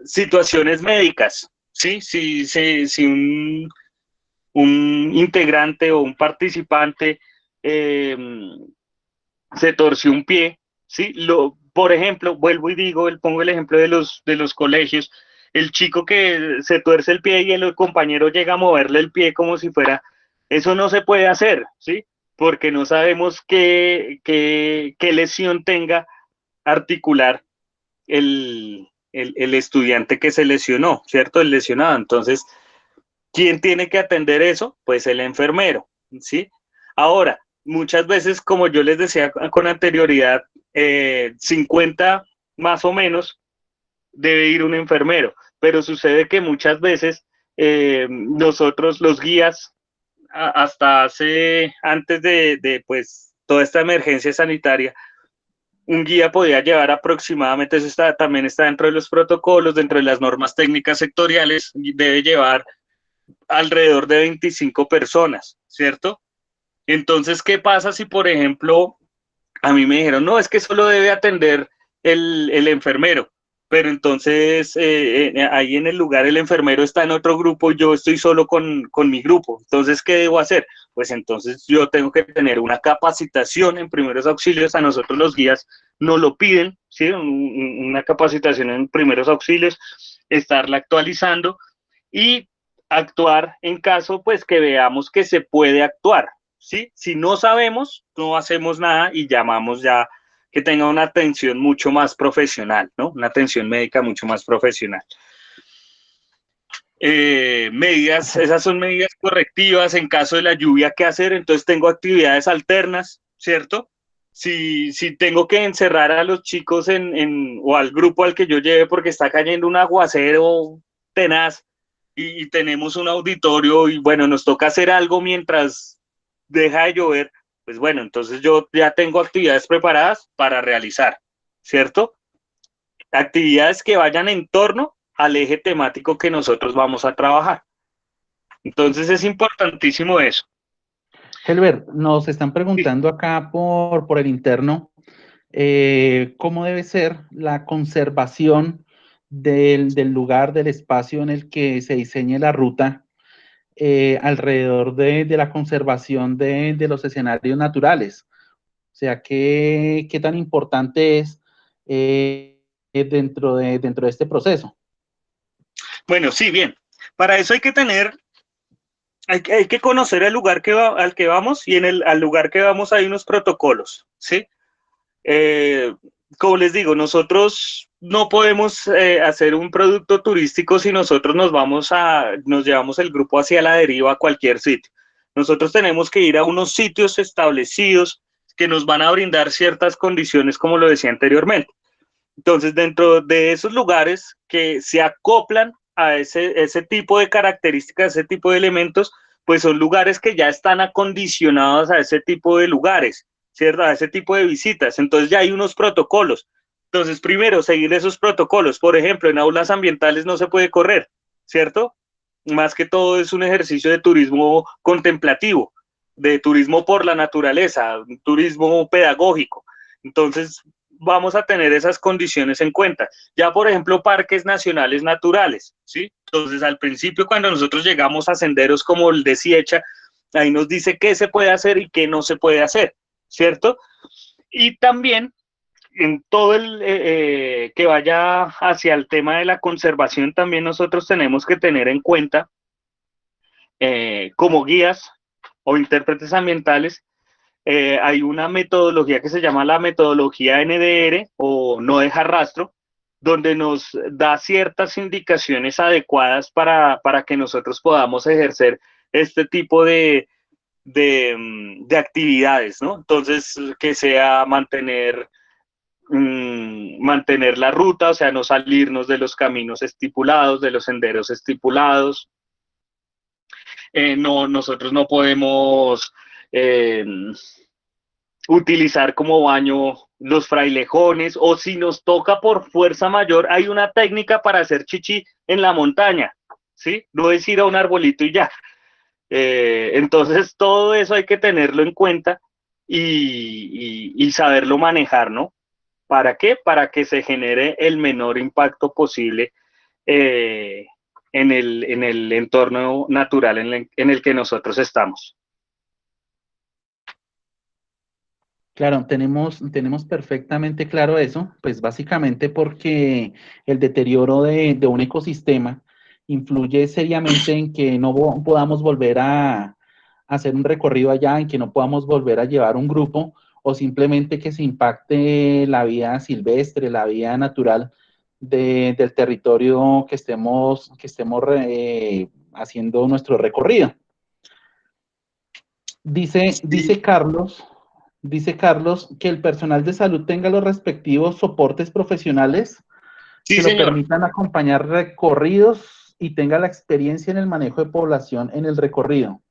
[SPEAKER 2] situaciones médicas, ¿sí? Si un integrante o un participante eh, se torció un pie, ¿sí? Por ejemplo, vuelvo y digo, pongo el ejemplo de los colegios, el chico que se tuerce el pie y el compañero llega a moverle el pie como si fuera, eso no se puede hacer, ¿sí? Porque no sabemos qué lesión tenga articular el estudiante que se lesionó, ¿cierto? El lesionado. Entonces, ¿quién tiene que atender eso? Pues el enfermero, ¿sí? Ahora, muchas veces, como yo les decía con anterioridad, 50 más o menos debe ir un enfermero, pero sucede que muchas veces nosotros, los guías, hasta antes pues, toda esta emergencia sanitaria, un guía podía llevar aproximadamente, eso también está dentro de los protocolos, dentro de las normas técnicas sectoriales, debe llevar alrededor de 25 personas, ¿cierto? Entonces, ¿qué pasa si, por ejemplo, a mí me dijeron, no, es que solo debe atender el enfermero, pero entonces ahí en el lugar el enfermero está en otro grupo, yo estoy solo con mi grupo, entonces, ¿qué debo hacer? Pues entonces yo tengo que tener una capacitación en primeros auxilios, a nosotros los guías nos lo piden, ¿sí? Una capacitación en primeros auxilios, estarla actualizando y actuar en caso pues que veamos que se puede actuar, ¿sí? Si no sabemos, no hacemos nada y llamamos ya que tenga una atención mucho más profesional, ¿no? Una atención médica mucho más profesional. Esas son medidas correctivas en caso de la lluvia, ¿qué hacer? Entonces tengo actividades alternas, ¿cierto? Si tengo que encerrar a los chicos o al grupo al que yo lleve porque está cayendo un aguacero tenaz y tenemos un auditorio y bueno, nos toca hacer algo mientras deja de llover, pues bueno, entonces yo ya tengo actividades preparadas para realizar, ¿cierto? Actividades que vayan en torno al eje temático que nosotros vamos a trabajar. Entonces es importantísimo eso.
[SPEAKER 1] Helber, nos están
[SPEAKER 2] Sí.
[SPEAKER 1] preguntando acá por el interno cómo debe ser la conservación del lugar, del espacio en el que se diseñe la ruta alrededor de la conservación de los escenarios naturales. O sea, qué tan importante es dentro de este proceso.
[SPEAKER 2] Bueno, sí, bien. Para eso hay que conocer el lugar al que vamos y al lugar que vamos hay unos protocolos, ¿sí? Eh, como les digo, nosotros no podemos hacer un producto turístico si nosotros nos llevamos el grupo hacia la deriva a cualquier sitio. Nosotros tenemos que ir a unos sitios establecidos que nos van a brindar ciertas condiciones, como lo decía anteriormente. Entonces, dentro de esos lugares que se acoplan a ese tipo de características, ese tipo de elementos, pues son lugares que ya están acondicionados a ese tipo de lugares, ¿cierto? A ese tipo de visitas. Entonces ya hay unos protocolos. Entonces, primero, seguir esos protocolos. Por ejemplo, en aulas ambientales no se puede correr, ¿cierto? Más que todo es un ejercicio de turismo contemplativo, de turismo por la naturaleza, turismo pedagógico. Entonces, vamos a tener esas condiciones en cuenta. Ya, por ejemplo, parques nacionales naturales, ¿sí? Entonces, al principio, cuando nosotros llegamos a senderos como el de Siecha, ahí nos dice qué se puede hacer y qué no se puede hacer, ¿cierto? Y también en todo el que vaya hacia el tema de la conservación, también nosotros tenemos que tener en cuenta como guías o intérpretes ambientales, hay una metodología que se llama la metodología NDR o no dejar rastro, donde nos da ciertas indicaciones adecuadas para que nosotros podamos ejercer este tipo de actividades, ¿no? Entonces, que sea mantener mantener la ruta, o sea, no salirnos de los caminos estipulados, de los senderos estipulados. Nosotros no podemos eh, utilizar como baño los frailejones, o si nos toca por fuerza mayor, hay una técnica para hacer chichi en la montaña, ¿sí? No es ir a un arbolito y ya. Entonces, todo eso hay que tenerlo en cuenta y saberlo manejar, ¿no? ¿Para qué? Para que se genere el menor impacto posible eh, en el entorno natural en el que nosotros estamos.
[SPEAKER 1] Claro, tenemos perfectamente claro eso, pues básicamente porque el deterioro de un ecosistema influye seriamente en que no podamos volver a hacer un recorrido allá, en que no podamos volver a llevar un grupo o simplemente que se impacte la vida silvestre, la vida natural del territorio que estemos haciendo nuestro recorrido. Dice,
[SPEAKER 2] Sí,
[SPEAKER 1] dice Carlos, dice Carlos que el personal de salud tenga los respectivos soportes profesionales
[SPEAKER 2] sí,
[SPEAKER 1] que lo
[SPEAKER 2] señor.
[SPEAKER 1] permitan acompañar recorridos y tenga la experiencia en el manejo de población en el recorrido.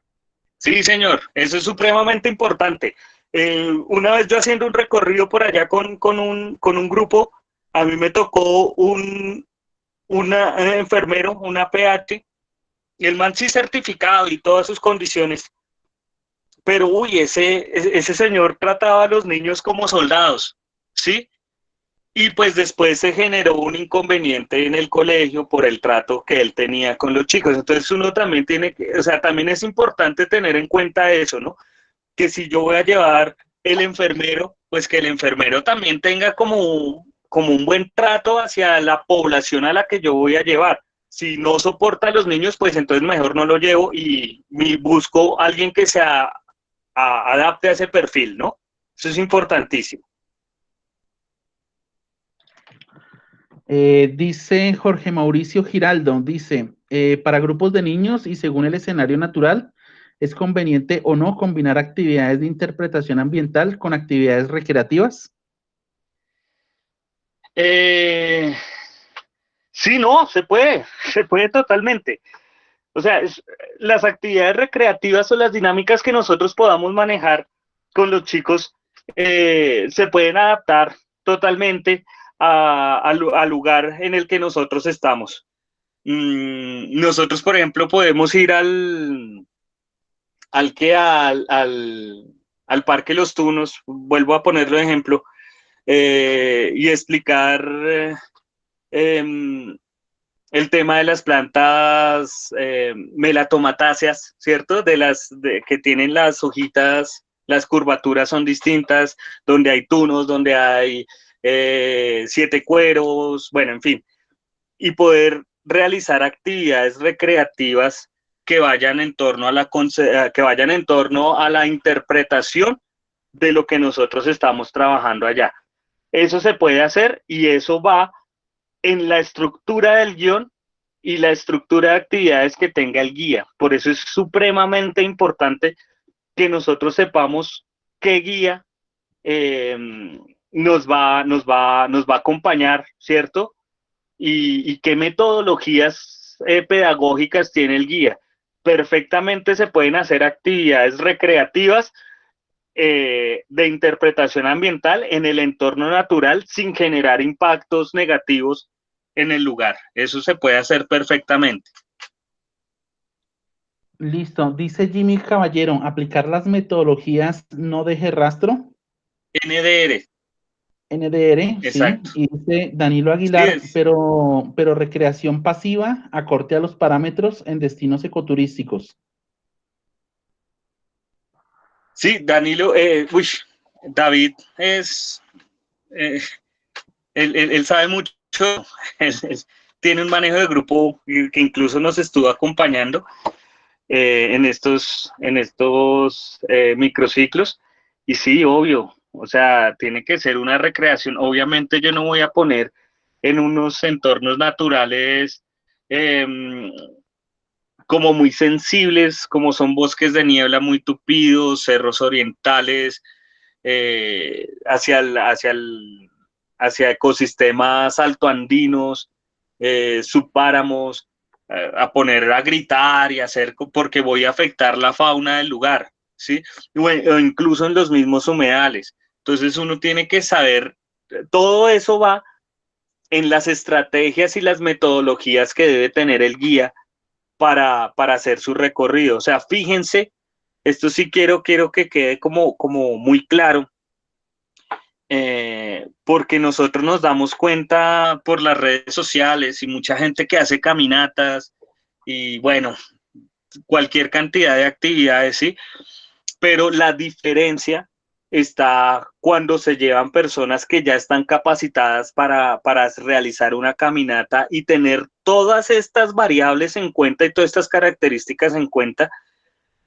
[SPEAKER 2] Sí, señor. Eso es supremamente importante. Una vez yo haciendo un recorrido por allá con un grupo, a mí me tocó un enfermero, una PH, y el man sí certificado y todas sus condiciones. Pero, uy, ese señor trataba a los niños como soldados, ¿sí? Y pues después se generó un inconveniente en el colegio por el trato que él tenía con los chicos. Entonces uno también tiene que, o sea, también es importante tener en cuenta eso, ¿no? Que si yo voy a llevar el enfermero, pues que el enfermero también tenga como un buen trato hacia la población a la que yo voy a llevar. Si no soporta a los niños, pues entonces mejor no lo llevo y busco a alguien que adapte a ese perfil, ¿no? Eso es importantísimo.
[SPEAKER 1] Dice Jorge Mauricio Giraldo, dice, para grupos de niños y según el escenario natural, ¿es conveniente o no combinar actividades de interpretación ambiental con actividades recreativas?
[SPEAKER 2] Eh, sí, no, se puede totalmente. O sea, las actividades recreativas o las dinámicas que nosotros podamos manejar con los chicos se pueden adaptar totalmente al lugar en el que nosotros estamos. Nosotros, por ejemplo, podemos ir al, que, al Parque Los Tunos, vuelvo a ponerlo de ejemplo, y explicar eh, el tema de las plantas melatomatáceas, ¿cierto? Que tienen las hojitas, las curvaturas son distintas, donde hay tunos, donde hay siete cueros, bueno, en fin, y poder realizar actividades recreativas que vayan en torno que vayan en torno a la interpretación de lo que nosotros estamos trabajando allá. Eso se puede hacer y eso va en la estructura del guión y la estructura de actividades que tenga el guía. Por eso es supremamente importante que nosotros sepamos qué guía eh, nos va a acompañar, ¿cierto? Y qué metodologías pedagógicas tiene el guía. Perfectamente se pueden hacer actividades recreativas de interpretación ambiental en el entorno natural sin generar impactos negativos en el lugar. Eso se puede hacer perfectamente.
[SPEAKER 1] Listo. Dice Jimmy Caballero, aplicar las metodologías no deje rastro.
[SPEAKER 2] NDR,
[SPEAKER 1] NDR, sí.
[SPEAKER 2] exacto.
[SPEAKER 1] Y dice Danilo
[SPEAKER 2] Sí,
[SPEAKER 1] Aguilar, pero recreación pasiva, acorte a los parámetros en destinos ecoturísticos.
[SPEAKER 2] sí, Danilo, David es, eh, él sabe mucho, él tiene un manejo de grupo que incluso nos estuvo acompañando en estos microciclos. Y sí, obvio, o sea, tiene que ser una recreación. Obviamente yo no voy a poner en unos entornos naturales eh, como muy sensibles, como son bosques de niebla muy tupidos, cerros orientales, hacia el hacia ecosistemas altoandinos, subpáramos, a poner a gritar y hacer porque voy a afectar la fauna del lugar, ¿sí? O incluso en los mismos humedales. Entonces uno tiene que saber, todo eso va en las estrategias y las metodologías que debe tener el guía para hacer su recorrido. O sea, fíjense, esto sí quiero que quede como muy claro, porque nosotros nos damos cuenta por las redes sociales y mucha gente que hace caminatas y bueno, cualquier cantidad de actividades, ¿sí? Pero la diferencia está cuando se llevan personas que ya están capacitadas para realizar una caminata y tener todas estas variables en cuenta y todas estas características en cuenta.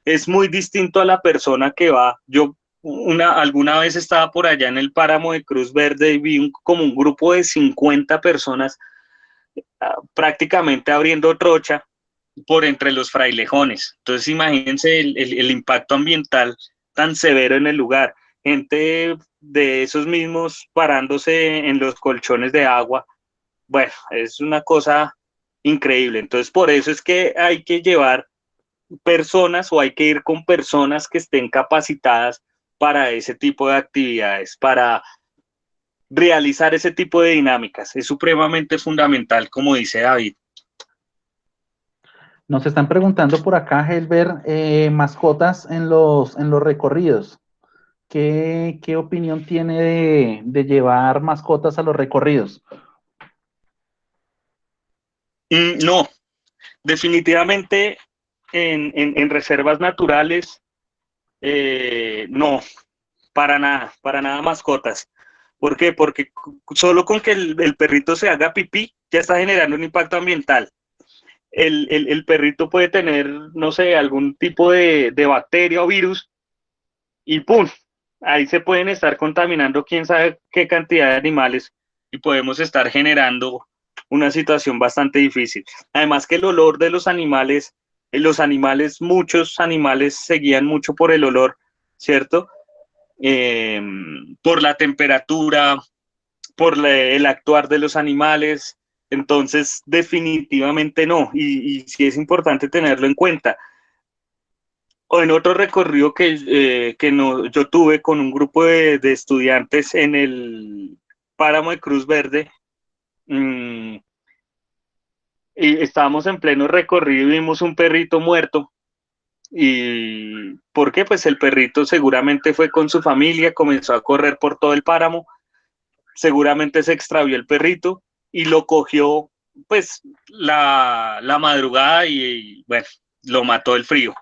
[SPEAKER 2] Es muy distinto a la persona que va. Yo alguna vez estaba por allá en el páramo de Cruz Verde y vi como un grupo de 50 personas prácticamente abriendo trocha por entre los frailejones. Entonces imagínense el impacto ambiental tan severo en el lugar. Gente de esos mismos parándose en los colchones de agua. Bueno, es una cosa increíble. Entonces por eso es que hay que llevar personas o hay que ir con personas que estén capacitadas para ese tipo de actividades, para realizar ese tipo de dinámicas. Es supremamente fundamental, como dice David.
[SPEAKER 1] Nos están preguntando por acá, Helber, mascotas en los recorridos. ¿Qué opinión tiene de llevar mascotas a los recorridos?
[SPEAKER 2] No, definitivamente en reservas naturales, no, para nada mascotas. ¿Por qué? Porque solo con que el perrito se haga pipí ya está generando un impacto ambiental. El perrito puede tener, no sé, algún tipo de bacteria o virus y ¡pum! Ahí se pueden estar contaminando quién sabe qué cantidad de animales y podemos estar generando una situación bastante difícil. Además que el olor de los animales, muchos animales se guían mucho por el olor, ¿cierto? Por la temperatura, por el actuar de los animales. Entonces, definitivamente no. Y sí es importante tenerlo en cuenta. O en otro recorrido que no, yo tuve con un grupo de estudiantes en el páramo de Cruz Verde, y estábamos en pleno recorrido y vimos un perrito muerto. ¿Y por qué? Pues el perrito seguramente fue con su familia, comenzó a correr por todo el páramo, seguramente se extravió el perrito y lo cogió pues la madrugada y bueno, lo mató el frío.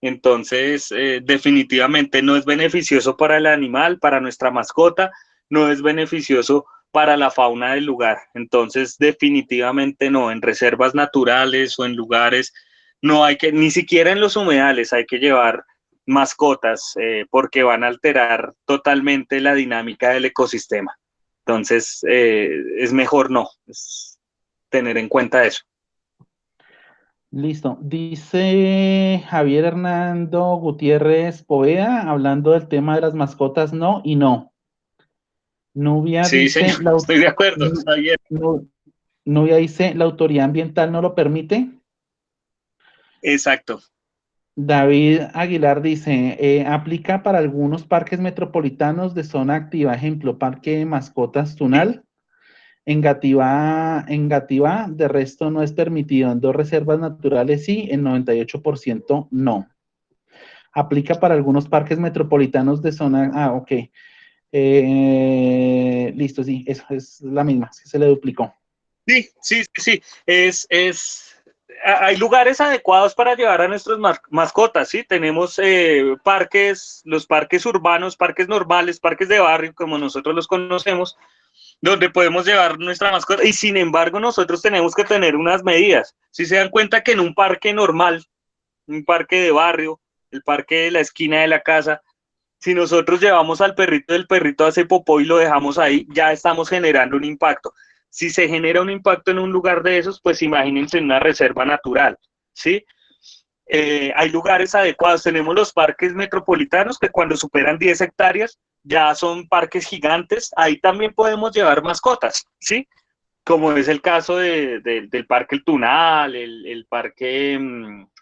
[SPEAKER 2] Entonces, definitivamente no es beneficioso para el animal, para nuestra mascota, no es beneficioso para la fauna del lugar. Entonces, definitivamente no, en reservas naturales o en lugares, no hay que, ni siquiera en los humedales hay que llevar mascotas porque van a alterar totalmente la dinámica del ecosistema. Entonces, es mejor no, es tener en cuenta eso.
[SPEAKER 1] Listo. Dice Javier Hernando Gutiérrez Poveda, hablando del tema de las mascotas, no y no. Nubia
[SPEAKER 2] Sí,
[SPEAKER 1] dice,
[SPEAKER 2] señor, estoy de acuerdo, Javier.
[SPEAKER 1] Nubia dice, la autoridad ambiental no lo permite.
[SPEAKER 2] Exacto.
[SPEAKER 1] David Aguilar dice, aplica para algunos parques metropolitanos de zona activa, ejemplo, Parque de Mascotas
[SPEAKER 2] Sí.
[SPEAKER 1] Tunal. En Gativá, de resto no es permitido. En dos reservas naturales sí, en 98% no. Aplica para algunos parques metropolitanos de zona. Ah, ok. Listo, sí, eso es la misma, sí se le duplicó.
[SPEAKER 2] Sí, sí, sí, sí. Hay lugares adecuados para llevar a nuestras mascotas, ¿sí? Tenemos parques, los parques urbanos, parques normales, parques de barrio, como nosotros los conocemos, donde podemos llevar nuestra mascota. Y sin embargo, nosotros tenemos que tener unas medidas. Si se dan cuenta que en un parque normal, un parque de barrio, el parque de la esquina de la casa, si nosotros llevamos al perrito, el perrito hace popó y lo dejamos ahí, ya estamos generando un impacto. Si se genera un impacto en un lugar de esos, pues imagínense en una reserva natural, ¿sí? Hay lugares adecuados, tenemos los parques metropolitanos que cuando superan 10 hectáreas ya son parques gigantes, ahí también podemos llevar mascotas, ¿sí? Como es el caso del Parque El Tunal, el Parque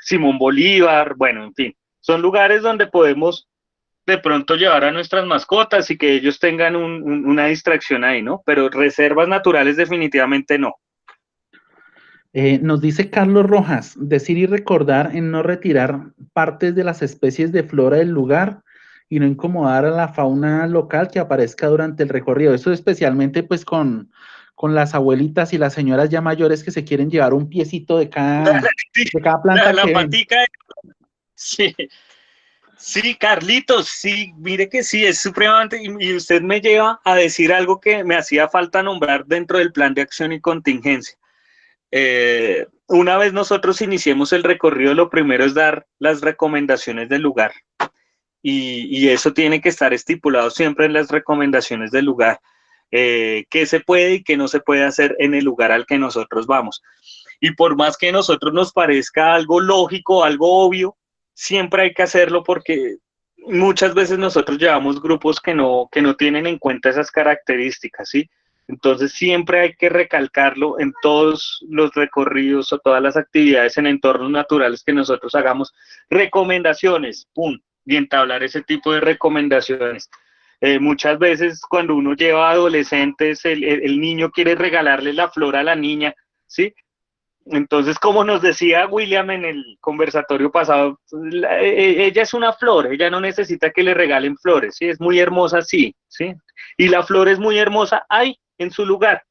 [SPEAKER 2] Simón Bolívar, bueno, en fin, son lugares donde podemos de pronto llevar a nuestras mascotas y que ellos tengan una distracción ahí, ¿no? Pero reservas naturales definitivamente no.
[SPEAKER 1] Nos dice Carlos Rojas, decir y recordar en no retirar partes de las especies de flora del lugar y no incomodar a la fauna local que aparezca durante el recorrido. Eso especialmente pues con las abuelitas y las señoras ya mayores que se quieren llevar un piecito de cada planta
[SPEAKER 2] La
[SPEAKER 1] que ven.
[SPEAKER 2] patica, sí. Sí, Carlitos, sí, mire que sí, es supremamente, y usted me lleva a decir algo que me hacía falta nombrar dentro del plan de acción y contingencia. Una vez nosotros iniciemos el recorrido, lo primero es dar las recomendaciones del lugar, y eso tiene que estar estipulado siempre en las recomendaciones del lugar, qué se puede y qué no se puede hacer en el lugar al que nosotros vamos. Y por más que a nosotros nos parezca algo lógico, algo obvio, siempre hay que hacerlo porque muchas veces nosotros llevamos grupos que no tienen en cuenta esas características, ¿sí? Entonces siempre hay que recalcarlo en todos los recorridos o todas las actividades en entornos naturales que nosotros hagamos. Recomendaciones, ¡pum! Y entablar ese tipo de recomendaciones. Muchas veces cuando uno lleva a adolescentes, el niño quiere regalarle la flor a la niña, ¿sí? Entonces, como nos decía William en el conversatorio pasado, ella es una flor, ella no necesita que le regalen flores, ¿sí? Es muy hermosa, sí, ¿sí? Y la flor es muy hermosa ahí, en su lugar.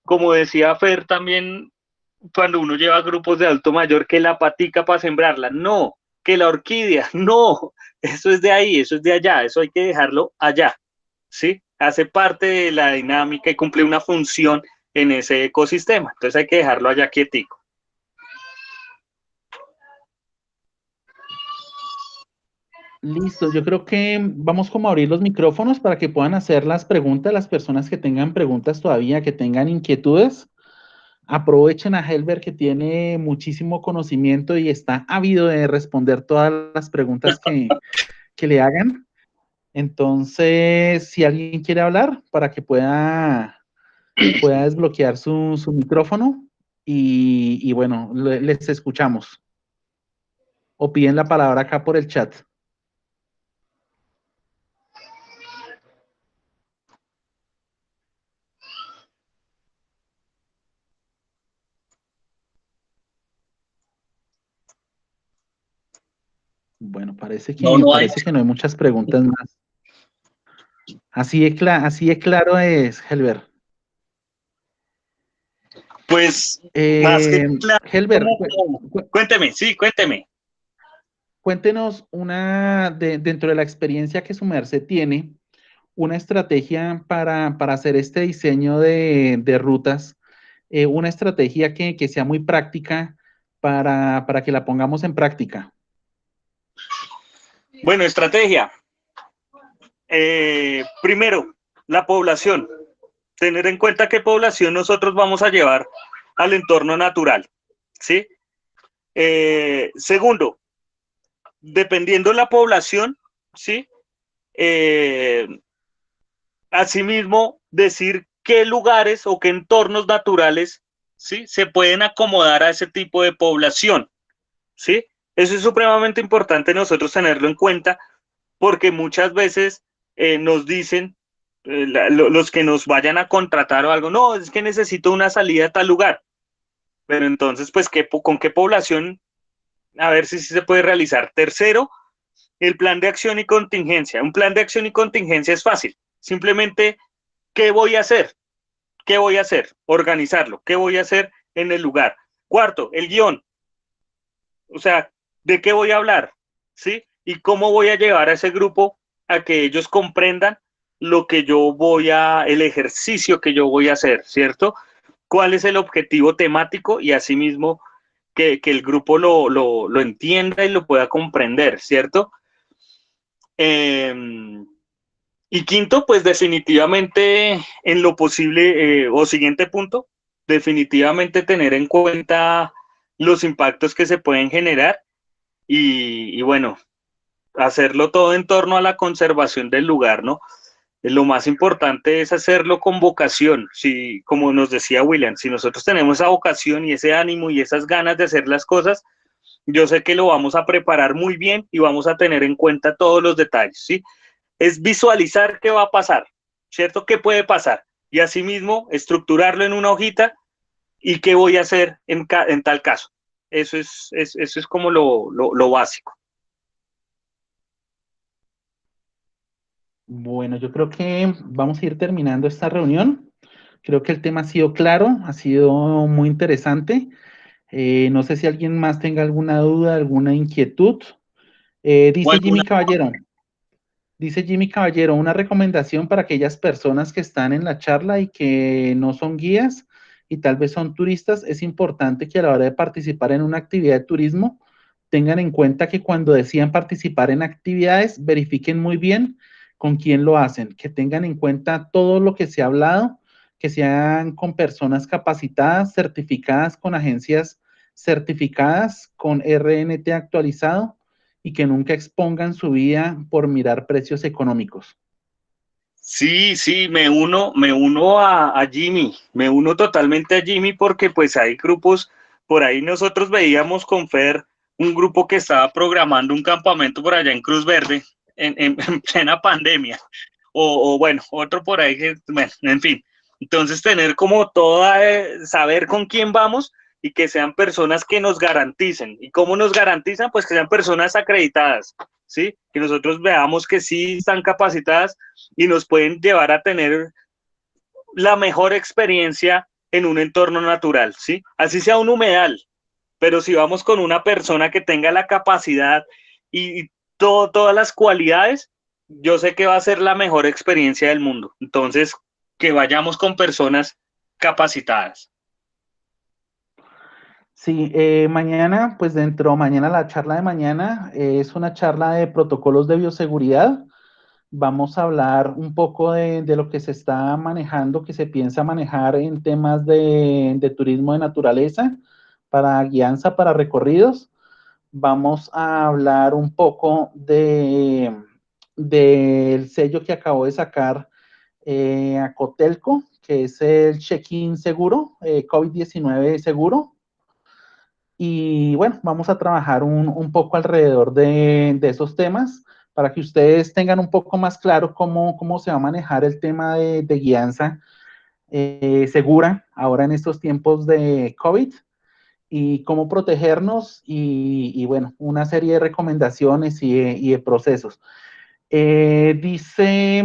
[SPEAKER 2] Como decía Fer también, cuando uno lleva grupos de alto mayor, que la patica para sembrarla, no, que la orquídea, no, eso es de ahí, eso es de allá, eso hay que dejarlo allá, ¿sí? Hace parte de la dinámica y cumple una función en ese ecosistema. Entonces hay que dejarlo allá quietico.
[SPEAKER 1] Listo, yo creo que vamos como a abrir los micrófonos para que puedan hacer las preguntas, las personas que tengan preguntas todavía, que tengan inquietudes. Aprovechen a Helber que tiene muchísimo conocimiento y está ávido de responder todas las preguntas que le hagan. Entonces, si alguien quiere hablar para que pueda desbloquear su micrófono y bueno, les escuchamos. O piden la palabra acá por el chat. Bueno, parece que no hay muchas preguntas más. Así de claro es, Helber.
[SPEAKER 2] Pues, más que claro,
[SPEAKER 1] Helber,
[SPEAKER 2] cuénteme, sí, cuénteme.
[SPEAKER 1] cuéntenos dentro de la experiencia que su merced tiene, una estrategia para hacer este diseño de rutas, una estrategia que sea muy práctica para que la pongamos en práctica.
[SPEAKER 2] Bueno, estrategia. Primero, la población. Tener en cuenta qué población nosotros vamos a llevar al entorno natural, ¿sí? Segundo, dependiendo la población, ¿sí? Asimismo, decir qué lugares o qué entornos naturales, ¿sí? Se pueden acomodar a ese tipo de población, ¿sí? Eso es supremamente importante nosotros tenerlo en cuenta porque muchas veces nos dicen los que nos vayan a contratar o algo, no, es que necesito una salida a tal lugar. Pero entonces, pues, ¿con qué población? A ver si se puede realizar. Tercero, el plan de acción y contingencia. Un plan de acción y contingencia es fácil. Simplemente, ¿qué voy a hacer? ¿Qué voy a hacer? Organizarlo. ¿Qué voy a hacer en el lugar? Cuarto, el guión. O sea, ¿de qué voy a hablar? ¿Sí? ¿Y cómo voy a llevar a ese grupo a que ellos comprendan lo que el ejercicio que yo voy a hacer, ¿cierto? ¿Cuál es el objetivo temático? Y asimismo que el grupo lo entienda y lo pueda comprender, ¿cierto? Y quinto, pues definitivamente en lo posible, o siguiente punto, definitivamente tener en cuenta los impactos que se pueden generar y bueno, hacerlo todo en torno a la conservación del lugar, ¿no? Lo más importante es hacerlo con vocación. Si, como nos decía William, si nosotros tenemos esa vocación y ese ánimo y esas ganas de hacer las cosas, yo sé que lo vamos a preparar muy bien y vamos a tener en cuenta todos los detalles, ¿sí? Es visualizar qué va a pasar, ¿cierto? ¿Qué puede pasar? Y asimismo, estructurarlo en una hojita y qué voy a hacer en tal caso. Eso es como lo básico.
[SPEAKER 1] Bueno, yo creo que vamos a ir terminando esta reunión. Creo que el tema ha sido claro, ha sido muy interesante. No sé si alguien más tenga alguna duda, alguna inquietud.
[SPEAKER 2] O alguna
[SPEAKER 1] Dice Jimmy Caballero, una recomendación para aquellas personas que están en la charla y que no son guías y tal vez son turistas, es importante que a la hora de participar en una actividad de turismo tengan en cuenta que cuando decidan participar en actividades, verifiquen muy bien con quién lo hacen, que tengan en cuenta todo lo que se ha hablado, que sean con personas capacitadas, certificadas con agencias certificadas, con RNT actualizado y que nunca expongan su vida por mirar precios económicos.
[SPEAKER 2] Sí, sí, me uno a Jimmy, me uno totalmente a Jimmy porque pues hay grupos, por ahí nosotros veíamos con Fer un grupo que estaba programando un campamento por allá en Cruz Verde en plena pandemia, o bueno, otro por ahí que, bueno, en fin. Entonces tener como toda, saber con quién vamos y que sean personas que nos garanticen. ¿Y cómo nos garantizan? Pues que sean personas acreditadas, ¿sí? Que nosotros veamos que sí están capacitadas y nos pueden llevar a tener la mejor experiencia en un entorno natural, ¿sí? Así sea un humedal, pero si vamos con una persona que tenga la capacidad y todas las cualidades, yo sé que va a ser la mejor experiencia del mundo. Entonces, que vayamos con personas capacitadas.
[SPEAKER 1] Sí, mañana, pues mañana la charla de mañana es una charla de protocolos de bioseguridad. Vamos a hablar un poco de lo que se está manejando, que se piensa manejar en temas de turismo de naturaleza, para guianza, para recorridos. Vamos a hablar un poco del sello que acabó de sacar a Cotelco, que es el check-in seguro, COVID-19 seguro. Y bueno, vamos a trabajar un poco alrededor de esos temas para que ustedes tengan un poco más claro cómo se va a manejar el tema de guianza segura ahora en estos tiempos de COVID y cómo protegernos y bueno, una serie de recomendaciones y de procesos. Dice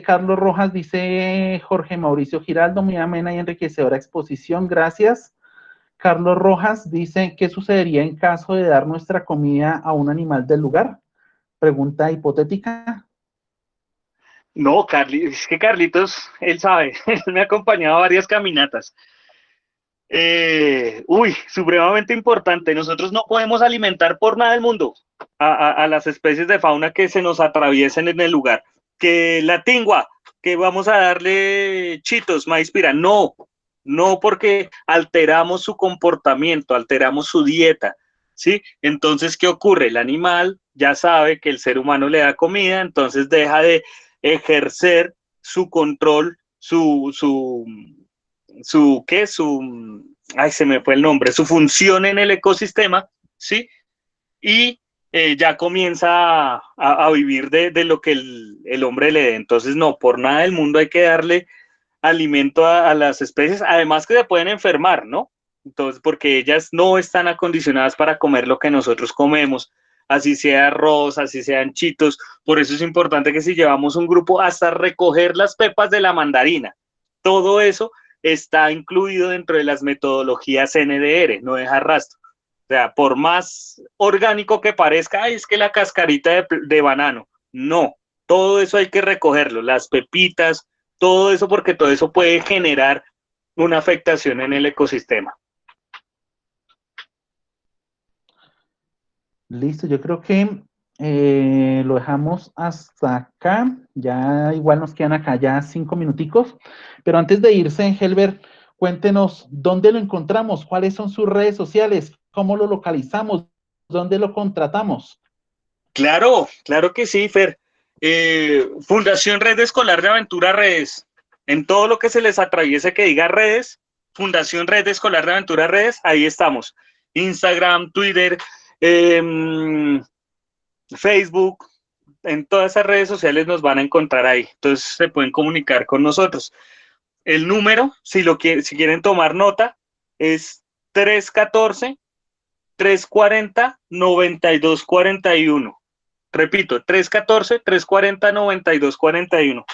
[SPEAKER 1] Carlos Rojas, dice Jorge Mauricio Giraldo, muy amena y enriquecedora exposición, gracias. Carlos Rojas dice, ¿qué sucedería en caso de dar nuestra comida a un animal del lugar? Pregunta hipotética.
[SPEAKER 2] No, es que Carlitos, él sabe, él me ha acompañado a varias caminatas. Supremamente importante. Nosotros no podemos alimentar por nada del mundo a las especies de fauna que se nos atraviesen en el lugar. Que la tingua, que vamos a darle chitos, maíz pira. No, no porque alteramos su comportamiento, alteramos su dieta. ¿Sí? Entonces, ¿qué ocurre? El animal ya sabe que el ser humano le da comida, entonces deja de ejercer su control, ¿qué? Ay, se me fue el nombre, su función en el ecosistema, ¿sí? Y ya comienza a vivir de lo que el hombre le dé. Entonces, no, por nada del mundo hay que darle alimento a las especies, además que se pueden enfermar, ¿no? Entonces, porque ellas no están acondicionadas para comer lo que nosotros comemos, así sea arroz, así sean chitos. Por eso es importante que si llevamos un grupo hasta recoger las pepas de la mandarina, todo eso está incluido dentro de las metodologías NDR, no deja rastro. O sea, por más orgánico que parezca, ay, es que la cascarita de banano, no, todo eso hay que recogerlo, las pepitas, todo eso, porque todo eso puede generar una afectación en el ecosistema.
[SPEAKER 1] Listo, yo creo que lo dejamos hasta acá. Ya igual nos quedan acá ya 5 minuticos. Pero antes de irse, Helber, cuéntenos dónde lo encontramos, cuáles son sus redes sociales, cómo lo localizamos, dónde lo contratamos.
[SPEAKER 2] Claro, claro que sí, Fer. Fundación Red Escolar de Aventura Redes. En todo lo que se les atraviese que diga redes, Fundación Red Escolar de Aventura Redes, ahí estamos. Instagram, Twitter, Facebook, en todas esas redes sociales nos van a encontrar ahí. Entonces se pueden comunicar con nosotros. El número, si quieren tomar nota, es 314-340-9241. Repito, 314-340-9241.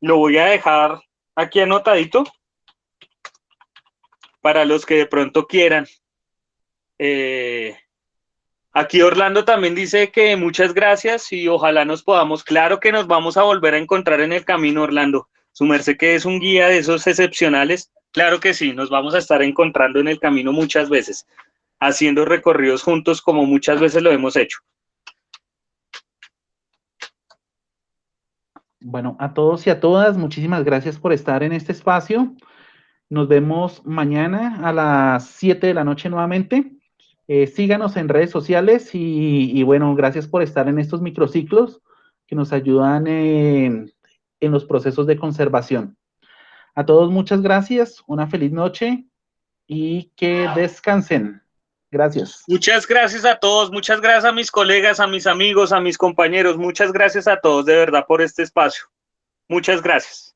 [SPEAKER 2] Lo voy a dejar aquí anotadito para los que de pronto quieran. Aquí Orlando también dice que muchas gracias y ojalá nos podamos, claro que nos vamos a volver a encontrar en el camino, Orlando. Su merced que es un guía de esos excepcionales, claro que sí, nos vamos a estar encontrando en el camino muchas veces, haciendo recorridos juntos como muchas veces lo hemos hecho.
[SPEAKER 1] Bueno, a todos y a todas, muchísimas gracias por estar en este espacio. Nos vemos mañana a las 7 de la noche nuevamente. Síganos en redes sociales y bueno, gracias por estar en estos microciclos que nos ayudan en los procesos de conservación. A todos muchas gracias, una feliz noche y que descansen. Gracias.
[SPEAKER 2] Muchas gracias a todos, muchas gracias a mis colegas, a mis amigos, a mis compañeros, muchas gracias a todos de verdad por este espacio. Muchas gracias.